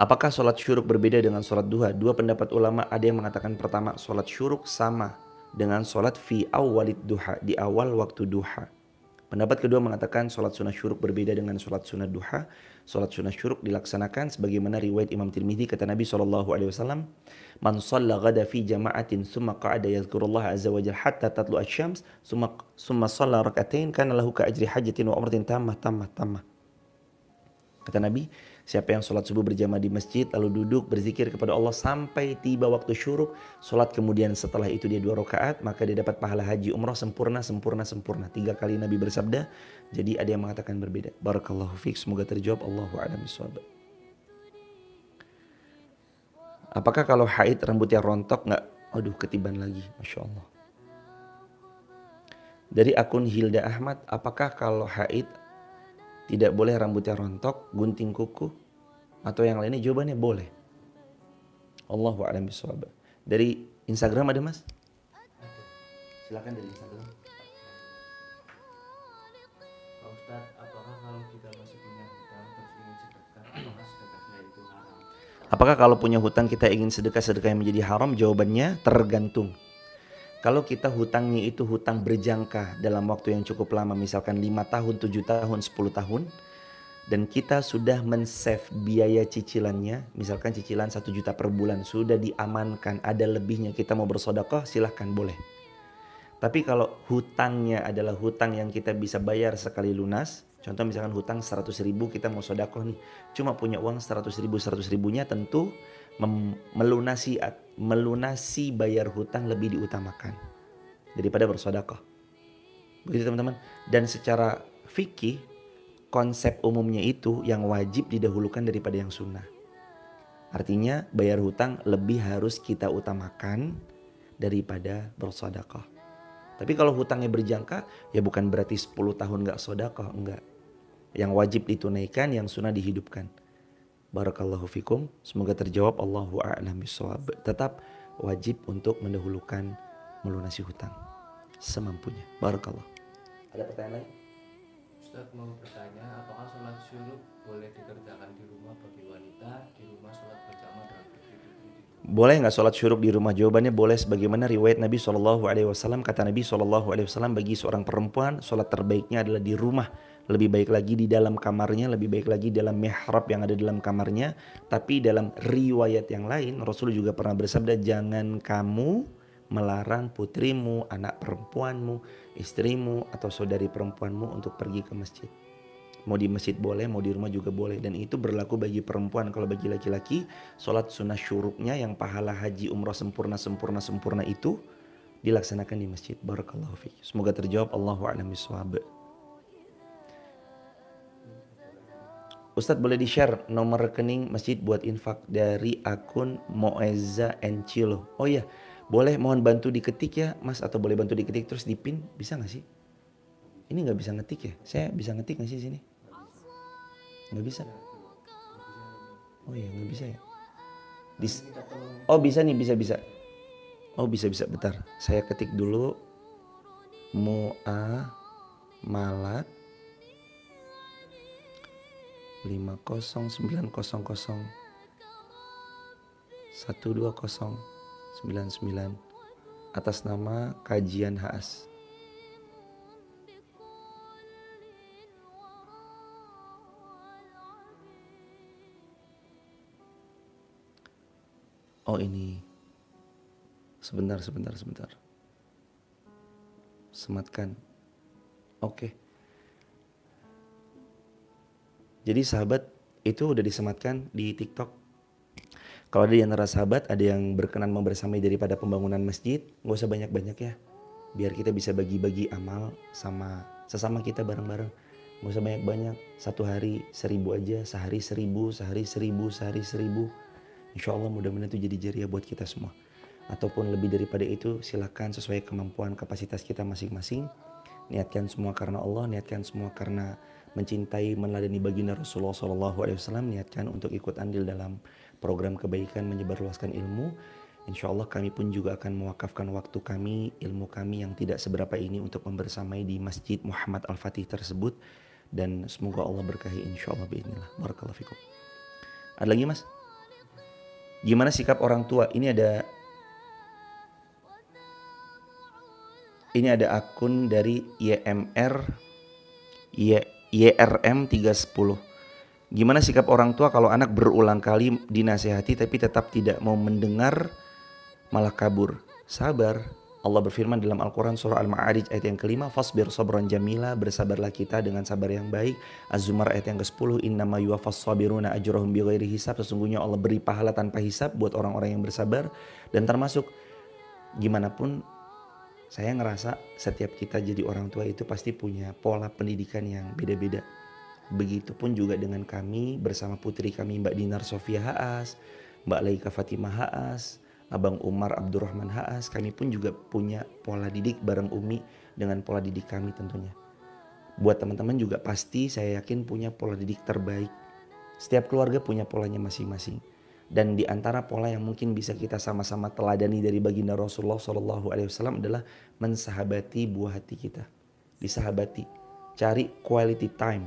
Apakah sholat syuruk berbeda dengan sholat duha? Dua pendapat ulama, ada yang mengatakan pertama, sholat syuruk sama dengan sholat fi awalid duha, di awal waktu duha. Pendapat kedua mengatakan sholat sunnah syuruk berbeda dengan sholat sunnah duha. Sholat sunnah syuruk dilaksanakan sebagaimana riwayat Imam Tirmidzi, kata Nabi SAW, man shalla ghada fi jama'atin summa qa'ada yadhkurullah azza wa jalla hatta tatlu asy-syams summa shalla rak'atain kana lahu ka ajri hajatin wa umratin tammah. Kata Nabi, siapa yang sholat subuh berjamaah di masjid lalu duduk berzikir kepada Allah sampai tiba waktu syuruk, sholat kemudian setelah itu dia 2 rakaat, maka dia dapat pahala haji umrah sempurna. 3 kali Nabi bersabda. Jadi ada yang mengatakan berbeda. Barakallahu fiik, semoga terjawab. Allahu a'lam bishawab. Apakah kalau haid rambutnya rontok nggak? Aduh, ketiban lagi, masya Allah. Dari akun Hilda Ahmad, apakah kalau haid tidak boleh rambutnya rontok, gunting kuku, atau yang lainnya? Jawabannya boleh. Allahu a'lam bishawab. Dari Instagram ada mas? Silakan dari Instagram. Pak Ustadz, apakah kalau kita masih punya hutang terus ingin sedekah, apakah sedekahnya itu haram? Apakah kalau punya hutang kita ingin sedekah yang menjadi haram? Jawabannya tergantung. Kalau kita hutangnya itu hutang berjangka dalam waktu yang cukup lama, misalkan 5 tahun, 7 tahun, 10 tahun, dan kita sudah men-save biaya cicilannya, misalkan cicilan 1 juta per bulan, sudah diamankan, ada lebihnya, kita mau bersedekah, silahkan, boleh. Tapi kalau hutangnya adalah hutang yang kita bisa bayar sekali lunas, contoh misalkan hutang 100 ribu, kita mau sedekah nih, cuma punya uang 100 ribunya, tentu melunasi bayar hutang lebih diutamakan daripada bersedekah. Begitu teman-teman. Dan secara fikih, konsep umumnya itu yang wajib didahulukan daripada yang sunnah. Artinya bayar hutang lebih harus kita utamakan daripada bersedekah. Tapi kalau hutangnya berjangka, ya bukan berarti 10 tahun gak sedekah, enggak. Yang wajib ditunaikan, yang sunnah dihidupkan. Barakallahu fikum, semoga terjawab. Allahu a'lam bishawab. Tetap wajib untuk mendahulukan melunasi hutang semampunya. Barakallah. Ada pertanyaan lain? Ustadz mau bertanya, apakah sholat syuruk boleh dikerjakan di rumah bagi wanita, di rumah sholat berjamaah dengan putri-putri di rumah? Boleh nggak sholat syuruk di rumah? Jawabannya boleh, sebagaimana riwayat Nabi SAW. Kata Nabi SAW, bagi seorang perempuan sholat terbaiknya adalah di rumah. Lebih baik lagi di dalam kamarnya, lebih baik lagi dalam mihrab yang ada dalam kamarnya. Tapi dalam riwayat yang lain, Rasul juga pernah bersabda, jangan kamu melarang putrimu, anak perempuanmu, istrimu, atau saudari perempuanmu untuk pergi ke masjid. Mau di masjid boleh, mau di rumah juga boleh. Dan itu berlaku bagi perempuan. Kalau bagi laki-laki, sholat sunnah syuruknya yang pahala haji umrah sempurna itu dilaksanakan di masjid. Barakallahu fiik. Semoga terjawab. Allahu a'lam bishawab. Ustadz boleh di-share nomor rekening masjid buat infak dari akun Moeza Encilo. Oh iya, boleh, mohon bantu diketik ya mas, atau boleh bantu diketik terus dipin, bisa gak sih? Ini gak bisa ngetik ya? Saya bisa ngetik gak sih sini? Gak bisa? Oh iya, gak bisa ya? Oh bisa nih, bisa. Oh bisa bentar. Saya ketik dulu muamalat 50900 12099 atas nama Kajian HAS. Oh ini. Sebentar. Sematkan. Oke. Jadi sahabat itu udah disematkan di TikTok. Kalau ada di antara sahabat ada yang berkenan membersamai daripada pembangunan masjid, gak usah banyak-banyak ya. Biar kita bisa bagi-bagi amal sama sesama kita bareng-bareng. Gak usah banyak-banyak. 1 hari 1000 aja, sehari 1000, sehari 1000, sehari 1000. Insya Allah mudah-mudahan itu jadi jariah buat kita semua. Ataupun lebih daripada itu silakan sesuai kemampuan kapasitas kita masing-masing. Niatkan semua karena Allah, niatkan semua karena mencintai meneladani baginda Rasulullah SAW. Niatkan untuk ikut andil dalam program kebaikan menyebarluaskan ilmu. Insya Allah kami pun juga akan mewakafkan waktu kami, ilmu kami yang tidak seberapa ini untuk membersamai di Masjid Muhammad Al-Fatih tersebut. Dan semoga Allah berkahi insya Allah biidznillah. Barakallahu fikum. Ada lagi mas? Gimana sikap orang tua? Ini ada akun dari YRM 310. Gimana sikap orang tua kalau anak berulang kali dinasehati tapi tetap tidak mau mendengar, malah kabur? Sabar. Allah berfirman dalam Al-Quran surah Al-Ma'arij ayat yang kelima, fasbir sabran jamila, bersabarlah kita dengan sabar yang baik. Az-Zumar ayat yang ke-10, innama yuwaffas sabiruna ajrahum bighairi hisab, sesungguhnya Allah beri pahala tanpa hisab buat orang-orang yang bersabar. Dan termasuk gimana pun saya ngerasa setiap kita jadi orang tua itu pasti punya pola pendidikan yang beda-beda. Begitupun juga dengan kami bersama putri kami Mbak Dinar Sofia Haas, Mbak Laika Fatimah Haas, Abang Umar Abdurrahman Haas. Kami pun juga punya pola didik bareng Umi dengan pola didik kami tentunya. Buat teman-teman juga pasti saya yakin punya pola didik terbaik. Setiap keluarga punya polanya masing-masing. Dan di antara pola yang mungkin bisa kita sama-sama teladani dari baginda Rasulullah SAW adalah mensahabati buah hati kita. Disahabati, cari quality time.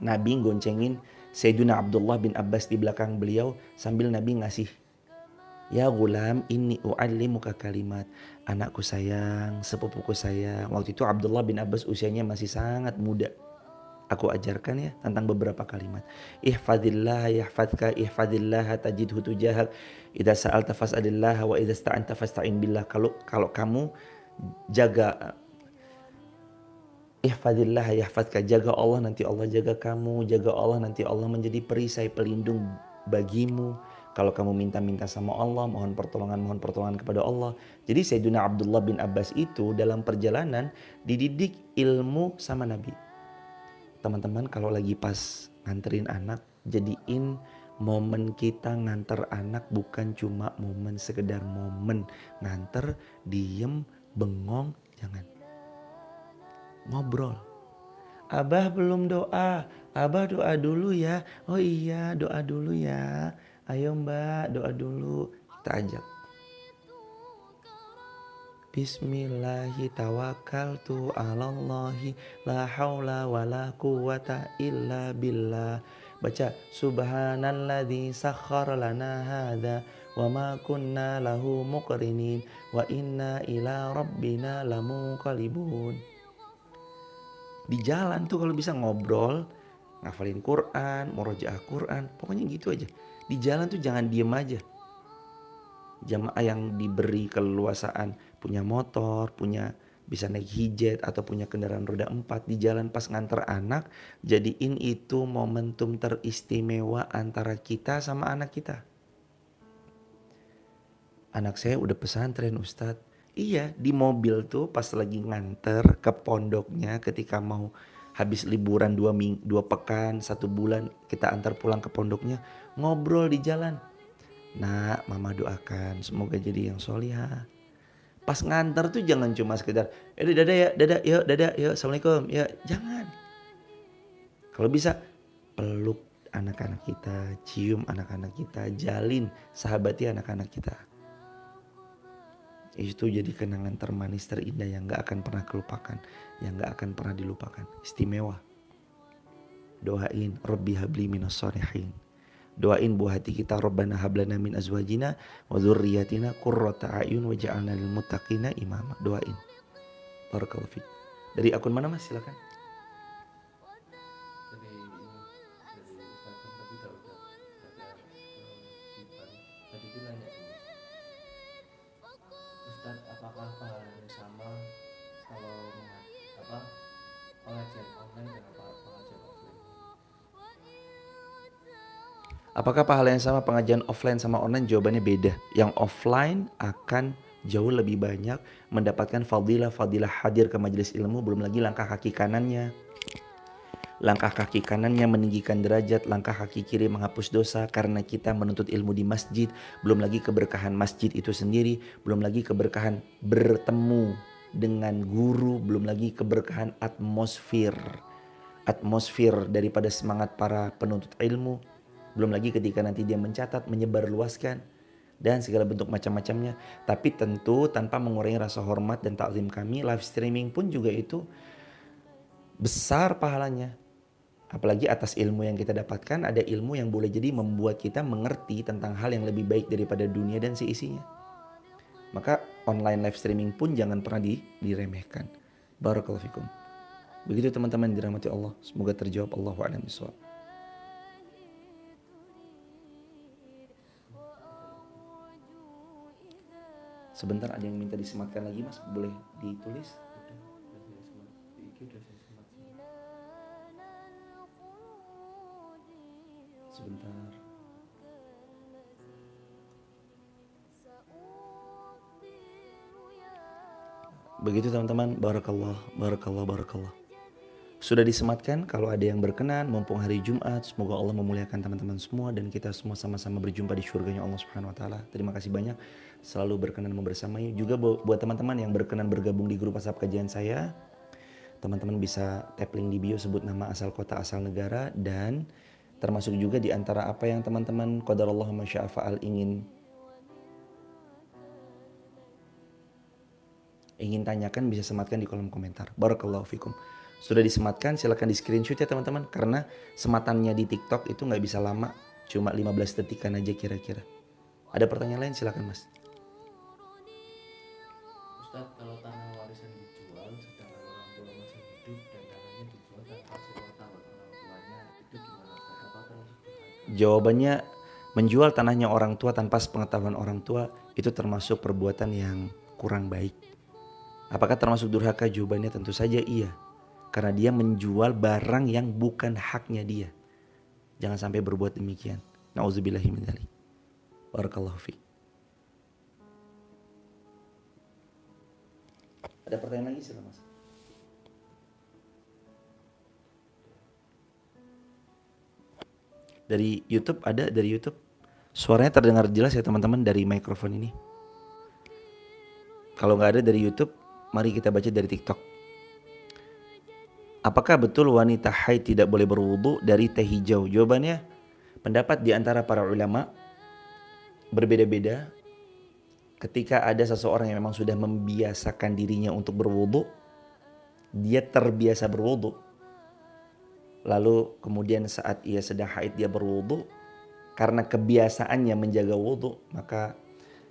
Nabi goncengin Sayyidina Abdullah bin Abbas di belakang beliau sambil Nabi ngasih, ya gulam inni u'allimuka kalimat. Anakku sayang, sepupuku sayang. Waktu itu Abdullah bin Abbas usianya masih sangat muda. Aku ajarkan ya tentang beberapa kalimat. Ihfadillah yahfadka, ihfadillah tajidhu tujahak. Idza sa'alta fas'alillah wa idza sta'anta fasta'in billah. Kalau kamu jaga ihfadillah yahfadka, jaga Allah nanti Allah jaga kamu, jaga Allah nanti Allah menjadi perisai pelindung bagimu. Kalau kamu minta-minta sama Allah, mohon pertolongan kepada Allah. Jadi Sayyidina Abdullah bin Abbas itu dalam perjalanan dididik ilmu sama Nabi. Teman-teman kalau lagi pas nganterin anak, jadiin momen kita nganter anak bukan cuma momen sekedar momen nganter, diem, bengong, jangan. Ngobrol. Abah belum doa, Abah doa dulu ya. Oh iya doa dulu ya. Ayo mbak doa dulu. Kita ajak. Bismillahi tawakkaltu alallahi la haula wala quwata illa billah. Baca subhanalladzi sakhkhara lana hadza wa ma kunna lahu muqrinin wa inna ila rabbina lamunqalibun. Di jalan tuh kalau bisa ngobrol, ngafalin Quran, murojaah Quran, pokoknya gitu aja. Di jalan tuh jangan diem aja. Jamaah yang diberi keleluasaan punya motor, bisa naik hijet atau punya kendaraan roda 4 di jalan pas nganter anak, jadiin itu momentum teristimewa antara kita sama anak kita. Anak saya udah pesantren Ustadz. Iya, di mobil tuh pas lagi nganter ke pondoknya ketika mau habis liburan 2 pekan, 1 bulan kita antar pulang ke pondoknya, ngobrol di jalan. Nak, mama doakan semoga jadi yang solihah. Pas nganter tuh jangan cuma sekedar dadah yuk assalamualaikum ya, jangan. Kalau bisa peluk anak-anak kita, cium anak-anak kita, jalin sahabati anak-anak kita. Itu jadi kenangan termanis terindah yang gak akan pernah kelupakan, yang gak akan pernah dilupakan. Istimewa. Doain Rabbi habli minas sholihin. Doain buah hati kita, Rabbana hablana min azwajina wa dzurriyyatina qurrata a'yun waj'alna lil muttaqina imama. Doain. Barakallahu fiik. Dari akun mana Mas? Silakan. Dari Instagram, tapi udah tadi itu nanya ini, Ustaz, apakah pahalanya sama kalau pengajian online dengan pengajian offline? Apakah pahala yang sama pengajian offline sama online? Jawabannya beda. Yang offline akan jauh lebih banyak mendapatkan fadilah hadir ke majelis ilmu, belum lagi langkah kaki kanannya meninggikan derajat, langkah kaki kiri menghapus dosa karena kita menuntut ilmu di masjid, belum lagi keberkahan masjid itu sendiri, belum lagi keberkahan bertemu dengan guru, belum lagi keberkahan atmosfer daripada semangat para penuntut ilmu, belum lagi ketika nanti dia mencatat, menyebarluaskan dan segala bentuk macam-macamnya. Tapi tentu tanpa mengurangi rasa hormat dan takzim kami, live streaming pun juga itu besar pahalanya. Apalagi atas ilmu yang kita dapatkan, ada ilmu yang boleh jadi membuat kita mengerti tentang hal yang lebih baik daripada dunia dan seisinya. Maka online live streaming pun jangan pernah diremehkan. Barakallahu fikum. Begitu teman-teman dirahmati Allah. Semoga terjawab. Allahu a'lam bishawab. Sebentar, ada yang minta disematkan lagi Mas, boleh ditulis? Sebentar. Begitu teman-teman, barakallah. Sudah disematkan, kalau ada yang berkenan mumpung hari Jumat, semoga Allah memuliakan teman-teman semua dan kita semua sama-sama berjumpa di surganya Allah Subhanahu wa taala. Terima kasih banyak selalu berkenan membersamai. Juga buat teman-teman yang berkenan bergabung di grup WhatsApp kajian saya, teman-teman bisa tap link di bio, sebut nama, asal kota, asal negara, dan termasuk juga di antara apa yang teman-teman qadarallahu ma syaa fa'al ingin tanyakan, bisa sematkan di kolom komentar. Barakallahu fikum. Sudah disematkan, silakan di screenshot ya teman-teman, karena sematannya di TikTok itu nggak bisa lama, cuma 15 detikan aja kira-kira. Ada pertanyaan lain? Silakan Mas. Ustaz, kalau tanah warisan dijual sedangkan orang tua masih hidup dan tanahnya dijual tanpa sepengetahuan orang tuanya, itu gimana Ustaz? Apa termasuk durhaka? Jawabannya, menjual tanahnya orang tua tanpa sepengetahuan orang tua itu termasuk perbuatan yang kurang baik. Apakah termasuk durhaka? Jawabannya tentu saja iya. Karena dia menjual barang yang bukan haknya dia. Jangan sampai berbuat demikian. Nauzubillahi min dzalik. Barakallahu fiik. Ada pertanyaan lagi silakan Mas. Dari YouTube ada, dari YouTube. Suaranya terdengar jelas ya teman-teman dari mikrofon ini. Kalau nggak ada dari YouTube, mari kita baca dari TikTok. Apakah betul wanita haid tidak boleh berwudu dari teh hijau? Jawabannya, pendapat di antara para ulama berbeda-beda. Ketika ada seseorang yang memang sudah membiasakan dirinya untuk berwudu, dia terbiasa berwudu, lalu kemudian saat ia sedang haid dia berwudu, karena kebiasaannya menjaga wudu, maka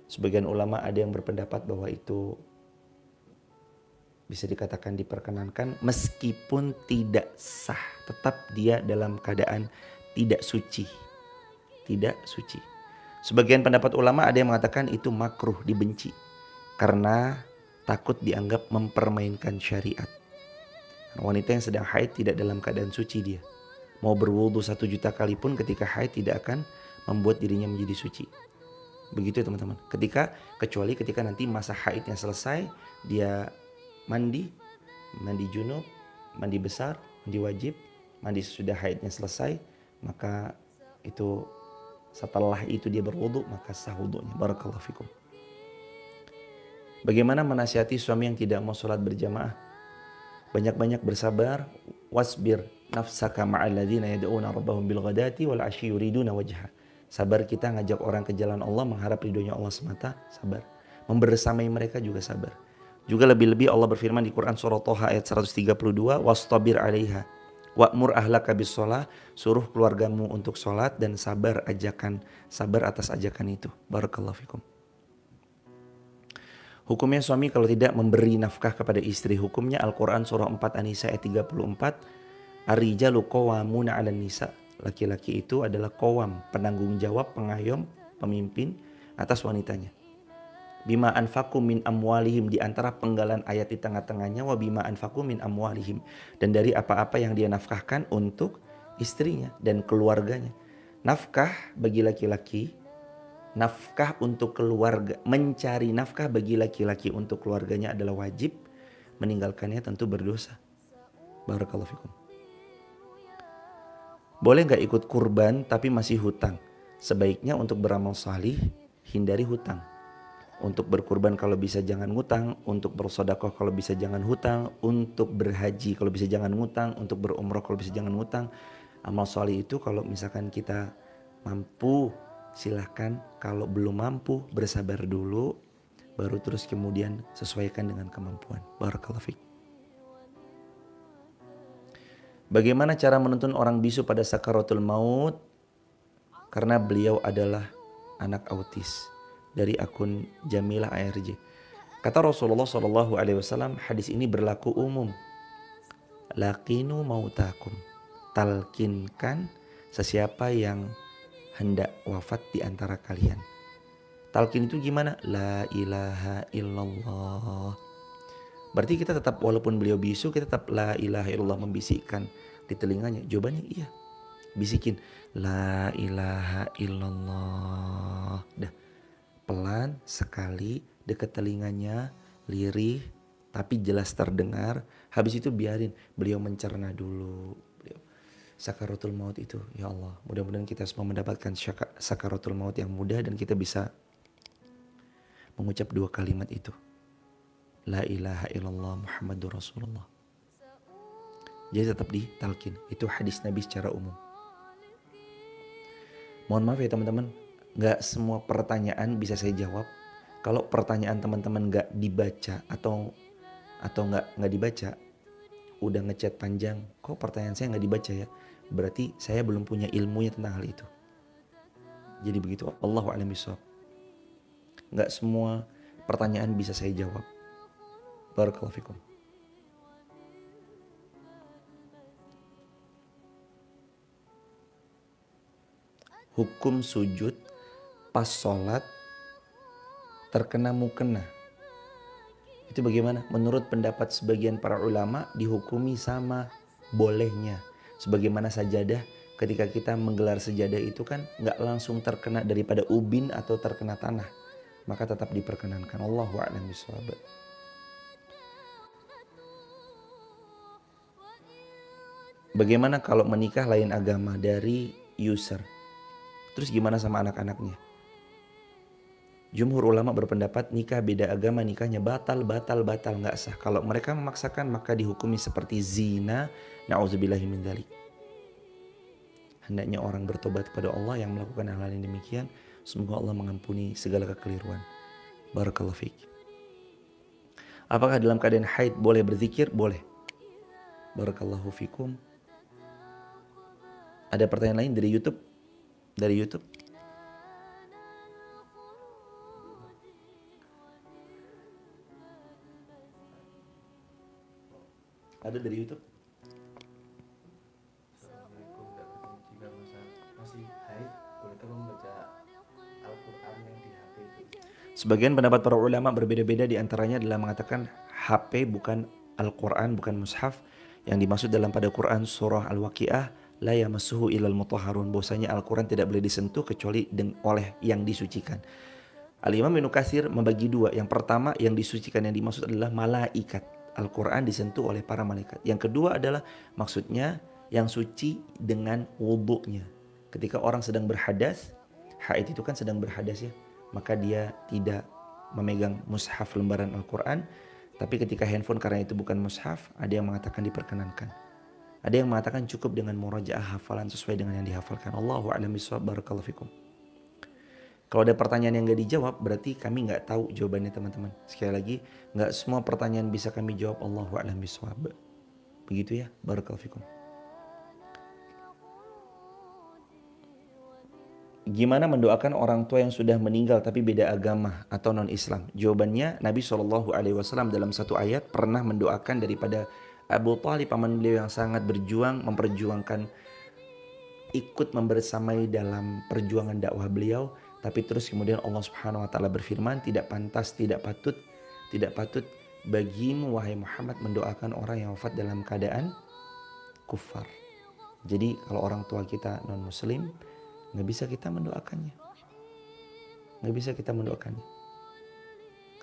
sebagian ulama ada yang berpendapat bahwa itu bisa dikatakan diperkenankan meskipun tidak sah. Tetap dia dalam keadaan tidak suci. Sebagian pendapat ulama ada yang mengatakan itu makruh, dibenci. Karena takut dianggap mempermainkan syariat. Wanita yang sedang haid tidak dalam keadaan suci dia. Mau berwudu 1 juta kali pun ketika haid tidak akan membuat dirinya menjadi suci. Begitu ya teman-teman. Kecuali ketika nanti masa haidnya selesai, dia mandi junub, mandi besar, mandi wajib, mandi sesudah haidnya selesai, maka itu setelah itu dia berwudu, maka sah wudunya. Barakallahu fikum. Bagaimana menasihati suami yang tidak mau sholat berjamaah? Banyak-banyak bersabar. Wasbir nafsaka ma'al ladzina yad'una rabbahum bil ghadati wal 'ashyi yuriduna wajha. Sabar, kita ngajak orang ke jalan Allah mengharap ridhonya Allah semata, sabar. membersamai mereka juga sabar. Juga lebih-lebih Allah berfirman di Quran surah Toha ayat 132, wastabir 'alaiha wa'mur ahlaka bis-shalah, suruh keluargamu untuk sholat dan sabar atas ajakan itu. Barakallahu fikum. Hukumnya suami kalau tidak memberi nafkah kepada istri, hukumnya Al-Quran surah 4 An-Nisa ayat 34, ar-rijalu qawwamuna 'alan nisa, laki-laki itu adalah qawwam, penanggung jawab, pengayom, pemimpin atas wanitanya. Bima anfaqu min amwalihim, di antara penggalan ayat di tengah-tengahnya, wa bima anfaqu min amwalihim, dan dari apa-apa yang dia nafkahkan untuk istrinya dan keluarganya. Nafkah bagi laki-laki, nafkah untuk keluarga, mencari nafkah bagi laki-laki untuk keluarganya adalah wajib, meninggalkannya tentu berdosa. Barakallahu fikum. Boleh gak ikut kurban tapi masih hutang? Sebaiknya untuk beramal salih hindari hutang. Untuk berkurban kalau bisa jangan ngutang, untuk bersedekah kalau bisa jangan hutang, untuk berhaji kalau bisa jangan ngutang, untuk berumrah kalau bisa jangan ngutang. Amal salih itu kalau misalkan kita mampu silahkan, kalau belum mampu bersabar dulu, baru terus kemudian sesuaikan dengan kemampuan. Barakallahu fiik. Bagaimana cara menuntun orang bisu pada sakaratul maut? Karena beliau adalah anak autis. Dari akun Jamilah ARJ. Kata Rasulullah SAW, hadis ini berlaku umum. Laqinu mautakum, talkinkan sesiapa yang hendak wafat di antara kalian. Talkin itu gimana? La ilaha illallah. Berarti kita tetap, walaupun beliau bisu, kita tetap la ilaha illallah, membisikkan di telinganya. Jawabannya iya, bisikin la ilaha illallah. Dah, pelan sekali, dekat telinganya, lirih tapi jelas terdengar. Habis itu biarin beliau mencerna dulu. Sakaratul maut itu, ya Allah, mudah-mudahan kita semua mendapatkan sakaratul maut yang mudah dan kita bisa mengucap dua kalimat itu, la ilaha illallah Muhammadur Rasulullah. Jadi tetap ditalkin. Itu hadis Nabi secara umum. Mohon maaf ya teman-teman, gak semua pertanyaan bisa saya jawab. Kalau pertanyaan teman-teman gak dibaca atau gak dibaca, udah ngechat panjang, kok pertanyaan saya gak dibaca ya, berarti saya belum punya ilmunya tentang hal itu. Jadi begitu, Allahu a'lam bishawab. Gak semua pertanyaan bisa saya jawab. Barakallahu fikum. Hukum sujud pas sholat terkena mukena, itu bagaimana? Menurut pendapat sebagian para ulama dihukumi sama bolehnya. Sebagaimana sajadah, ketika kita menggelar sajadah itu kan gak langsung terkena daripada ubin atau terkena tanah, maka tetap diperkenankan. Allahu a'lam bishawab. Bagaimana kalau menikah lain agama dari user? Terus gimana sama anak-anaknya? Jumhur ulama berpendapat nikah beda agama, nikahnya batal, gak sah. Kalau mereka memaksakan maka dihukumi seperti zina, na'udzubillahi min dzalik. Hendaknya orang bertobat kepada Allah yang melakukan hal-hal yang demikian. Semoga Allah mengampuni segala kekeliruan. Barakallahu fiik. Apakah dalam keadaan haid boleh berzikir? Boleh. Barakallahu fikum. Ada pertanyaan lain dari YouTube? Dari YouTube? Ada dari YouTube? Assalamualaikum, jika masih haid, bolehkah membaca Al-Quran yang di HP itu? Sebagian pendapat para ulama berbeda-beda, di antaranya adalah mengatakan HP bukan Al-Quran, bukan mushaf. Yang dimaksud dalam pada Quran surah Al-Waqiah, la yamassuhu illal mutahharun, bahwasanya Al-Quran tidak boleh disentuh kecuali oleh yang disucikan. Al-Imam Ibnu Katsir membagi dua. Yang pertama, yang disucikan yang dimaksud adalah malaikat. Al-Quran disentuh oleh para malaikat. Yang kedua adalah maksudnya yang suci dengan wudunya. Ketika orang sedang berhadas, haid itu kan sedang berhadas ya, maka dia tidak memegang mushaf lembaran Al-Quran. Tapi ketika handphone, karena itu bukan mushaf, ada yang mengatakan diperkenankan. Ada yang mengatakan cukup dengan murajaah hafalan sesuai dengan yang dihafalkan. Allahu a'lam bishawab. Barakallahu fikum. Kalau ada pertanyaan yang nggak dijawab, berarti kami nggak tahu jawabannya teman-teman. Sekali lagi, nggak semua pertanyaan bisa kami jawab. Allahu a'lam bishawab. Begitu ya, barakallahu fikum. Gimana mendoakan orang tua yang sudah meninggal tapi beda agama atau non-Islam? Jawabannya, Nabi SAW dalam satu ayat pernah mendoakan daripada Abu Thalib, paman beliau yang sangat berjuang, memperjuangkan, ikut membersamai dalam perjuangan dakwah beliau. Tapi terus kemudian Allah Subhanahu wa taala berfirman, tidak pantas, tidak patut bagimu wahai Muhammad mendoakan orang yang wafat dalam keadaan kufar. Jadi kalau orang tua kita non muslim, nggak bisa kita mendoakannya.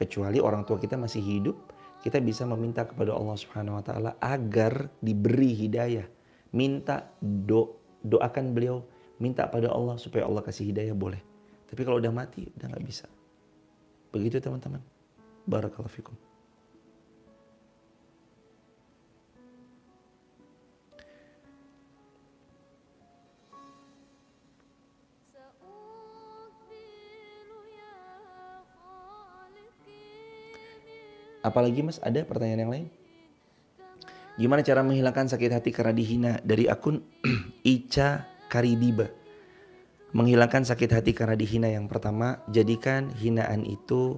Kecuali orang tua kita masih hidup, kita bisa meminta kepada Allah Subhanahu wa taala agar diberi hidayah. Doakan beliau, minta pada Allah supaya Allah kasih hidayah, boleh. Tapi kalau udah mati, udah nggak bisa. Begitu teman-teman. Barakallahu fikum. Apalagi mas, ada pertanyaan yang lain? Gimana cara menghilangkan sakit hati karena dihina? Dari akun Ica Karidiba. Menghilangkan sakit hati karena dihina, yang pertama, jadikan hinaan itu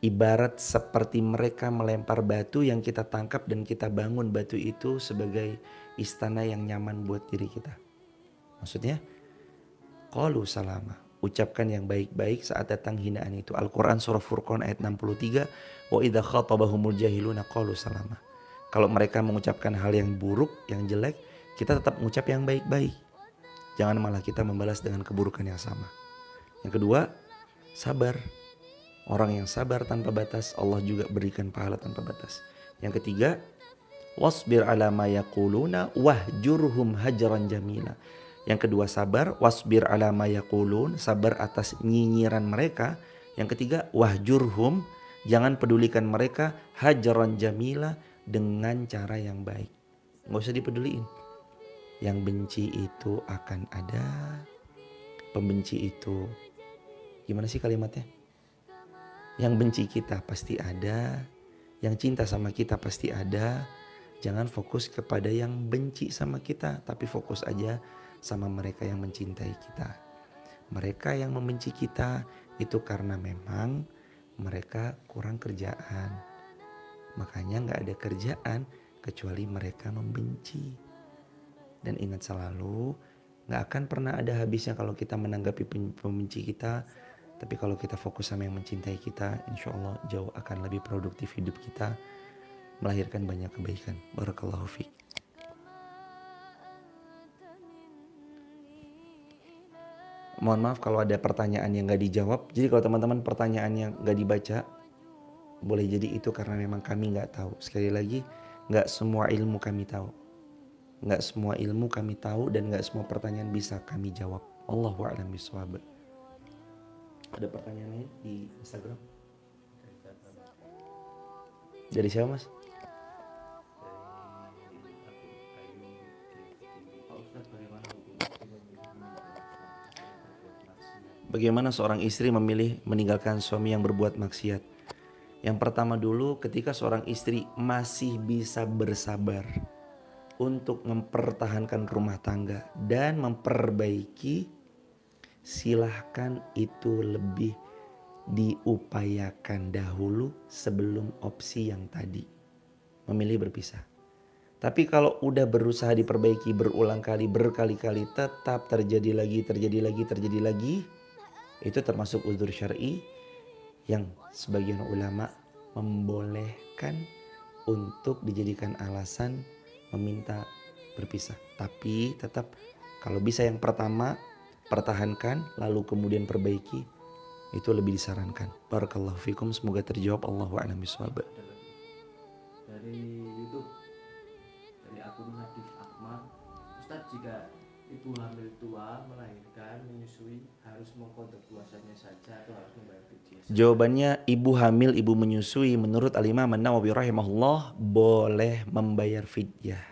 ibarat seperti mereka melempar batu yang kita tangkap dan kita bangun batu itu sebagai istana yang nyaman buat diri kita. Maksudnya, qalu salama, ucapkan yang baik-baik saat datang hinaan itu. Al-Quran surah Furqan ayat 63, wa idza khatabahumul jahiluna qalu salama. Kalau mereka mengucapkan hal yang buruk, yang jelek, kita tetap mengucap yang baik-baik. Jangan malah kita membalas dengan keburukan yang sama. Yang kedua, sabar. Orang yang sabar tanpa batas, Allah juga berikan pahala tanpa batas. Yang ketiga, wasbir ala ma yaquluna wahjurhum hajaran jamila. Yang kedua sabar, wasbir ala ma yaqulun, sabar atas nyinyiran mereka. Yang ketiga, wahjurhum, jangan pedulikan mereka, hajaran jamila, dengan cara yang baik. Gak usah dipeduliin. Yang benci itu akan ada. Pembenci itu, gimana sih kalimatnya? Yang benci kita pasti ada. Yang cinta sama kita pasti ada. Jangan fokus kepada yang benci sama kita, tapi fokus aja sama mereka yang mencintai kita. Mereka yang membenci kita itu karena memang mereka kurang kerjaan. Makanya gak ada kerjaan kecuali mereka membenci. Dan ingat selalu, gak akan pernah ada habisnya kalau kita menanggapi pembenci kita. Tapi kalau kita fokus sama yang mencintai kita, insya Allah jauh akan lebih produktif hidup kita, melahirkan banyak kebaikan. Barakallahu fiik. Mohon maaf kalau ada pertanyaan yang gak dijawab. Jadi kalau teman-teman pertanyaan yang gak dibaca, boleh jadi itu karena memang kami gak tahu. Sekali lagi, gak semua ilmu kami tahu. Gak semua ilmu kami tahu dan gak semua pertanyaan bisa kami jawab. Allahu a'lam bishawab. Ada pertanyaan lain di Instagram? Dari siapa mas? Bagaimana seorang istri memilih meninggalkan suami yang berbuat maksiat? Yang pertama dulu, ketika seorang istri masih bisa bersabar untuk mempertahankan rumah tangga dan memperbaiki, silahkan itu lebih diupayakan dahulu sebelum opsi yang tadi, memilih berpisah. Tapi kalau udah berusaha diperbaiki berulang kali, berkali-kali, tetap terjadi lagi, itu termasuk uzur syar'i yang sebagian ulama membolehkan untuk dijadikan alasan meminta berpisah. Tapi tetap kalau bisa yang pertama pertahankan lalu kemudian perbaiki, itu lebih disarankan. Barakallahu fikum, semoga terjawab. Allahu a'lam bishawab. Dari YouTube, dari akun Nadif Akmal, Ustadz, jika ibu hamil tua melahirkan menyusui harus mengkodok puasanya saja atau harus membayar fidyah? Jawabannya, ibu hamil, ibu menyusui menurut Al-Imam An-Nawawi rahimahullah boleh membayar fidyah.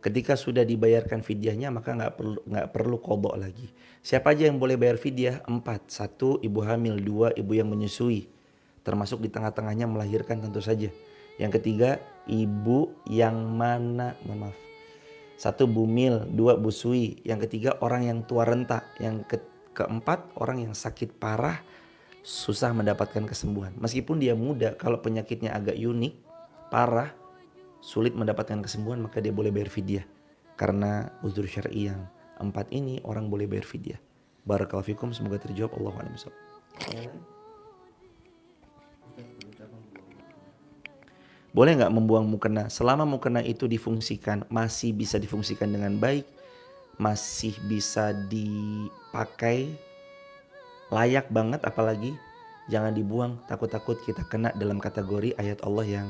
Ketika sudah dibayarkan fidyahnya maka nggak perlu qadha lagi. Siapa aja yang boleh bayar fidyah? 4. 1. Ibu hamil. 2. Ibu yang menyusui. Termasuk di tengah-tengahnya melahirkan tentu saja. Yang ketiga, ibu yang mana? Mohon maaf. 1. Bumil. 2. Busui. Yang ketiga, orang yang tua renta. Yang keempat, orang yang sakit parah, susah mendapatkan kesembuhan. Meskipun dia muda, kalau penyakitnya agak unik, parah, sulit mendapatkan kesembuhan, maka dia boleh bayar fidyah. Karena uzur syar'i yang 4 ini orang boleh bayar fidyah. Barakallahu fikum, semoga terjawab. Allahu a'lam bishawab. Boleh nggak membuang mukena? Selama mukena itu difungsikan, masih bisa difungsikan dengan baik, masih bisa dipakai, layak banget, apalagi jangan dibuang. Takut-takut kita kena dalam kategori ayat Allah yang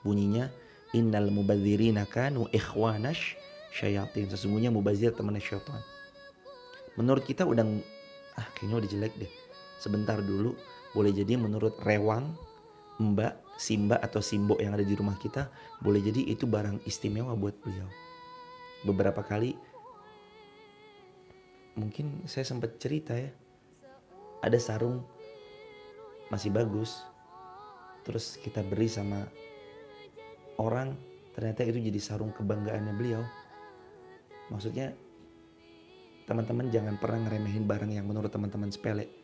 bunyinya innal mubadzirina kanu ikhwanash syayatin. Sesungguhnya mubazir temannya syaitan. Menurut kita udah kayaknya udah jelek deh. Sebentar dulu, boleh jadi menurut Rewang, Mbak, Simba atau Simbo yang ada di rumah kita, boleh jadi itu barang istimewa buat beliau. Beberapa kali mungkin saya sempat cerita ya, ada sarung masih bagus, terus kita beri sama orang, ternyata itu jadi sarung kebanggaannya beliau. Maksudnya teman-teman jangan pernah ngeremehin barang yang menurut teman-teman sepele.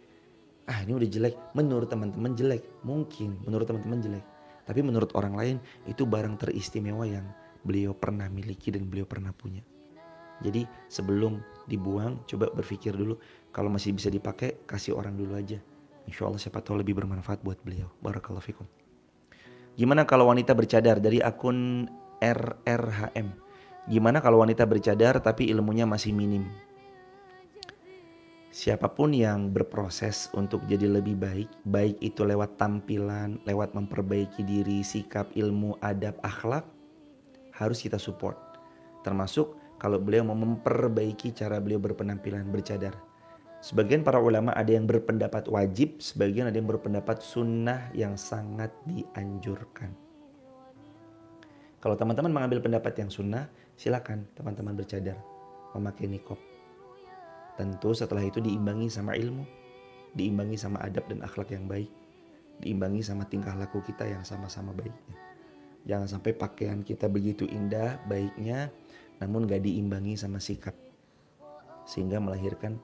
Ini udah jelek, menurut teman-teman jelek. Mungkin menurut teman-teman jelek, tapi menurut orang lain itu barang teristimewa yang beliau pernah miliki dan beliau pernah punya. Jadi sebelum dibuang, coba berpikir dulu, kalau masih bisa dipakai, kasih orang dulu aja. Insya Allah siapa tahu lebih bermanfaat buat beliau. Barakallahu fikum. Gimana kalau wanita bercadar? Dari akun RRHM. Gimana kalau wanita bercadar tapi ilmunya masih minim? Siapapun yang berproses untuk jadi lebih baik, baik itu lewat tampilan, lewat memperbaiki diri, sikap, ilmu, adab, akhlak, harus kita support. Termasuk kalau beliau mau memperbaiki cara beliau berpenampilan, bercadar. Sebagian para ulama ada yang berpendapat wajib, sebagian ada yang berpendapat sunnah yang sangat dianjurkan. Kalau teman-teman mengambil pendapat yang sunnah, silakan teman-teman bercadar, memakai niqab. Tentu setelah itu diimbangi sama ilmu, diimbangi sama adab dan akhlak yang baik, diimbangi sama tingkah laku kita yang sama-sama baiknya. Jangan sampai pakaian kita begitu indah, baiknya, namun gak diimbangi sama sikap, sehingga melahirkan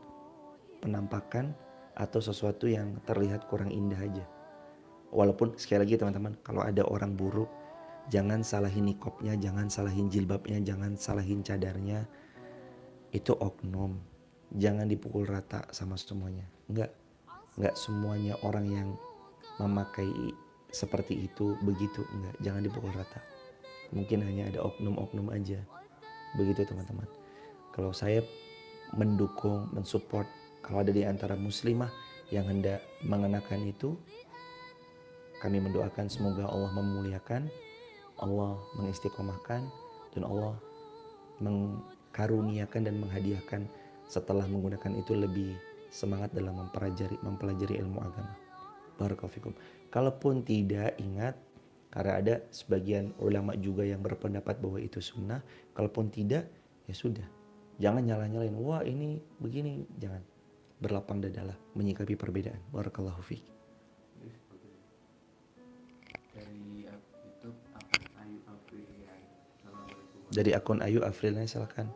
penampakan atau sesuatu yang terlihat kurang indah aja. Walaupun sekali lagi teman-teman, kalau ada orang buruk, jangan salahin niqabnya, jangan salahin jilbabnya, jangan salahin cadarnya. Itu oknum. Jangan dipukul rata sama semuanya. Enggak semuanya orang yang memakai seperti itu begitu, enggak. Jangan dipukul rata. Mungkin hanya ada oknum-oknum aja. Begitu teman-teman. Kalau saya mendukung, mensupport, kalau ada di antara muslimah yang hendak mengenakan itu, kami mendoakan semoga Allah memuliakan, Allah mengistiqomahkan, dan Allah mengkaruniakan dan menghadiahkan setelah menggunakan itu lebih semangat dalam mempelajari ilmu agama. Barakallahu fikum. Kalaupun tidak, ingat, karena ada sebagian ulama juga yang berpendapat bahwa itu sunnah. Kalaupun tidak, ya sudah. Jangan nyalah-nyalain, wah ini begini, jangan. Berlapang dadalah menyikapi perbedaan. Barakallahu fiik. Dari akun Ayu Afrilnya silakan.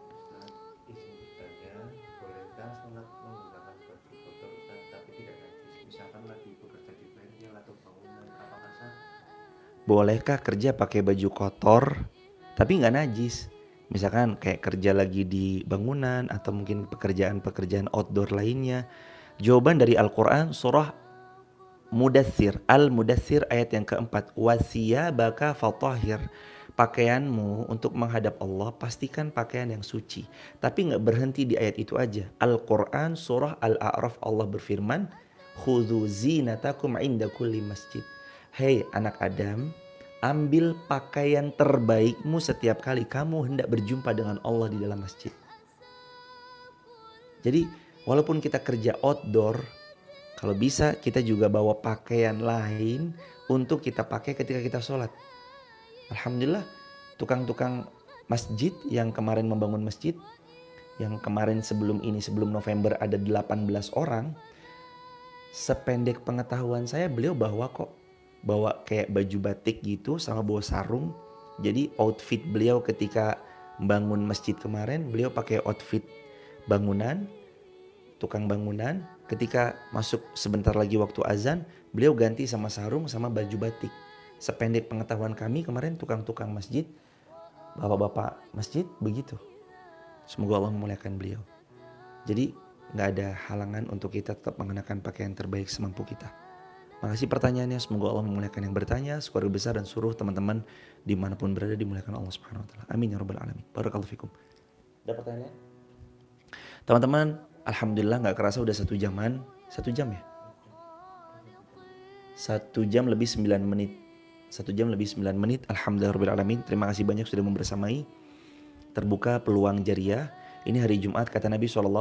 Bolehkah kerja pakai baju kotor tapi nggak najis? Misalkan kayak kerja lagi di bangunan atau mungkin pekerjaan-pekerjaan outdoor lainnya. Jawaban dari Al-Quran surah Mudaththir, Al-Mudaththir ayat yang keempat. Wasiyabaka fatahhir. Pakaianmu untuk menghadap Allah pastikan pakaian yang suci. Tapi gak berhenti di ayat itu aja. Al-Quran surah Al-A'raf Allah berfirman, khudhu zinatakum inda kulli masjid. Hei anak Adam, ambil pakaian terbaikmu setiap kali kamu hendak berjumpa dengan Allah di dalam masjid. Jadi walaupun kita kerja outdoor, kalau bisa kita juga bawa pakaian lain untuk kita pakai ketika kita sholat. Alhamdulillah tukang-tukang masjid yang kemarin membangun masjid, yang kemarin sebelum November ada 18 orang. Sependek pengetahuan saya beliau bawa kayak baju batik gitu sama bawa sarung. Jadi outfit beliau ketika bangun masjid kemarin, beliau pakai outfit bangunan, tukang bangunan. Ketika masuk sebentar lagi waktu azan, beliau ganti sama sarung sama baju batik. Sependek pengetahuan kami kemarin tukang-tukang masjid, bapak-bapak masjid begitu. Semoga Allah memuliakan beliau. Jadi gak ada halangan untuk kita tetap mengenakan pakaian terbaik semampu kita. Makasih pertanyaannya, semoga Allah memuliakan yang bertanya, keluarga besar dan seluruh teman-teman dimanapun berada dimuliakan Allah Subhanahu Wa Taala. Amin ya Rabbal Alamin. Barakallahu fikum. Ada pertanyaan? Teman-teman, alhamdulillah gak kerasa udah 1 jaman. 1 jam ya? 1 jam lebih 9 menit. 1 jam lebih 9 menit. Alhamdulillah Rabbil Alamin. Terima kasih banyak sudah membersamai. Terbuka peluang jariah. Ini hari Jumat, kata Nabi SAW,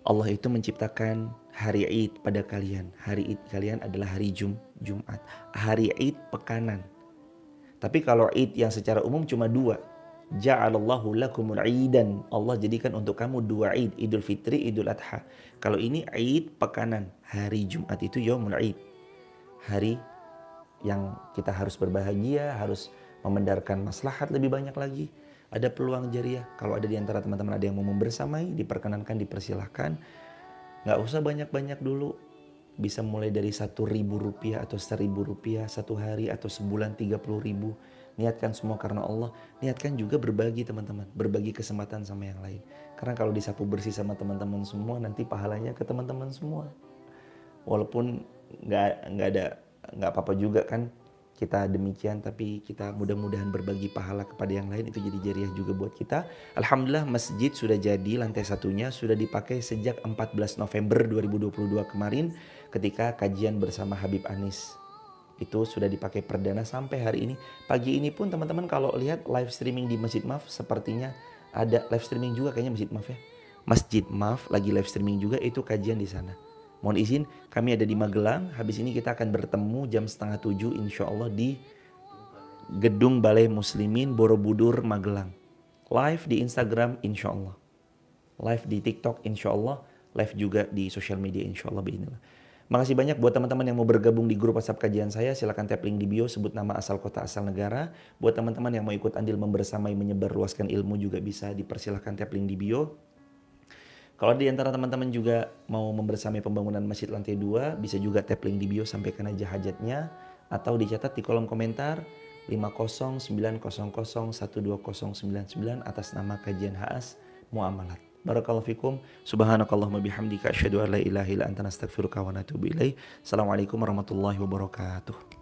Allah itu menciptakan hari Id pada kalian. Hari Id kalian adalah hari Jumat. Hari Id pekanan. Tapi kalau Id yang secara umum cuma 2. Ja'alallahu lakumul idan. Allah jadikan untuk kamu 2 Id. Idul Fitri, Idul Adha. Kalau ini Id pekanan. Hari Jumat itu Yaumul Id. Hari yang kita harus berbahagia, harus memendarkan maslahat lebih banyak lagi. Ada peluang jariah. Kalau ada di antara teman-teman ada yang mau membersamai, diperkenankan, dipersilahkan. Gak usah banyak-banyak dulu. Bisa mulai dari Rp1.000 atau Rp1.000 satu hari atau sebulan 30.000. Niatkan semua karena Allah. Niatkan juga berbagi teman-teman. Berbagi kesempatan sama yang lain. Karena kalau disapu bersih sama teman-teman semua, nanti pahalanya ke teman-teman semua. Walaupun gak apa-apa juga kan kita demikian, tapi kita mudah-mudahan berbagi pahala kepada yang lain, itu jadi jariah juga buat kita. Alhamdulillah masjid sudah jadi, lantai satunya sudah dipakai sejak 14 November 2022 kemarin ketika kajian bersama Habib Anis. Itu sudah dipakai perdana sampai hari ini. Pagi ini pun teman-teman kalau lihat live streaming di Masjid Maf, sepertinya ada live streaming juga kayaknya Masjid Maf ya. Masjid Maf lagi live streaming juga, itu kajian di sana. Mohon izin, kami ada di Magelang. Habis ini kita akan bertemu jam 6:30 insya Allah di Gedung Balai Muslimin Borobudur Magelang. Live di Instagram insya Allah. Live di TikTok insya Allah. Live juga di sosial media insya Allah. Makasih banyak buat teman-teman yang mau bergabung di grup WhatsApp kajian saya. Silakan tap link di bio, sebut nama, asal kota, asal negara. Buat teman-teman yang mau ikut andil membersamai menyebarluaskan ilmu juga bisa dipersilahkan tap link di bio. Kalau di antara teman-teman juga mau membersamai pembangunan masjid lantai 2, bisa juga tap link di bio, sampaikan aja hajatnya. Atau dicatat di kolom komentar 50900120099 atas nama kajian HAS Muamalat. Barakallahu fikum. Subhanakallahumma bihamdika asyhadu an la ilaha illa anta nastaghfiruka wa natubu ilaik. Assalamualaikum warahmatullahi wabarakatuh.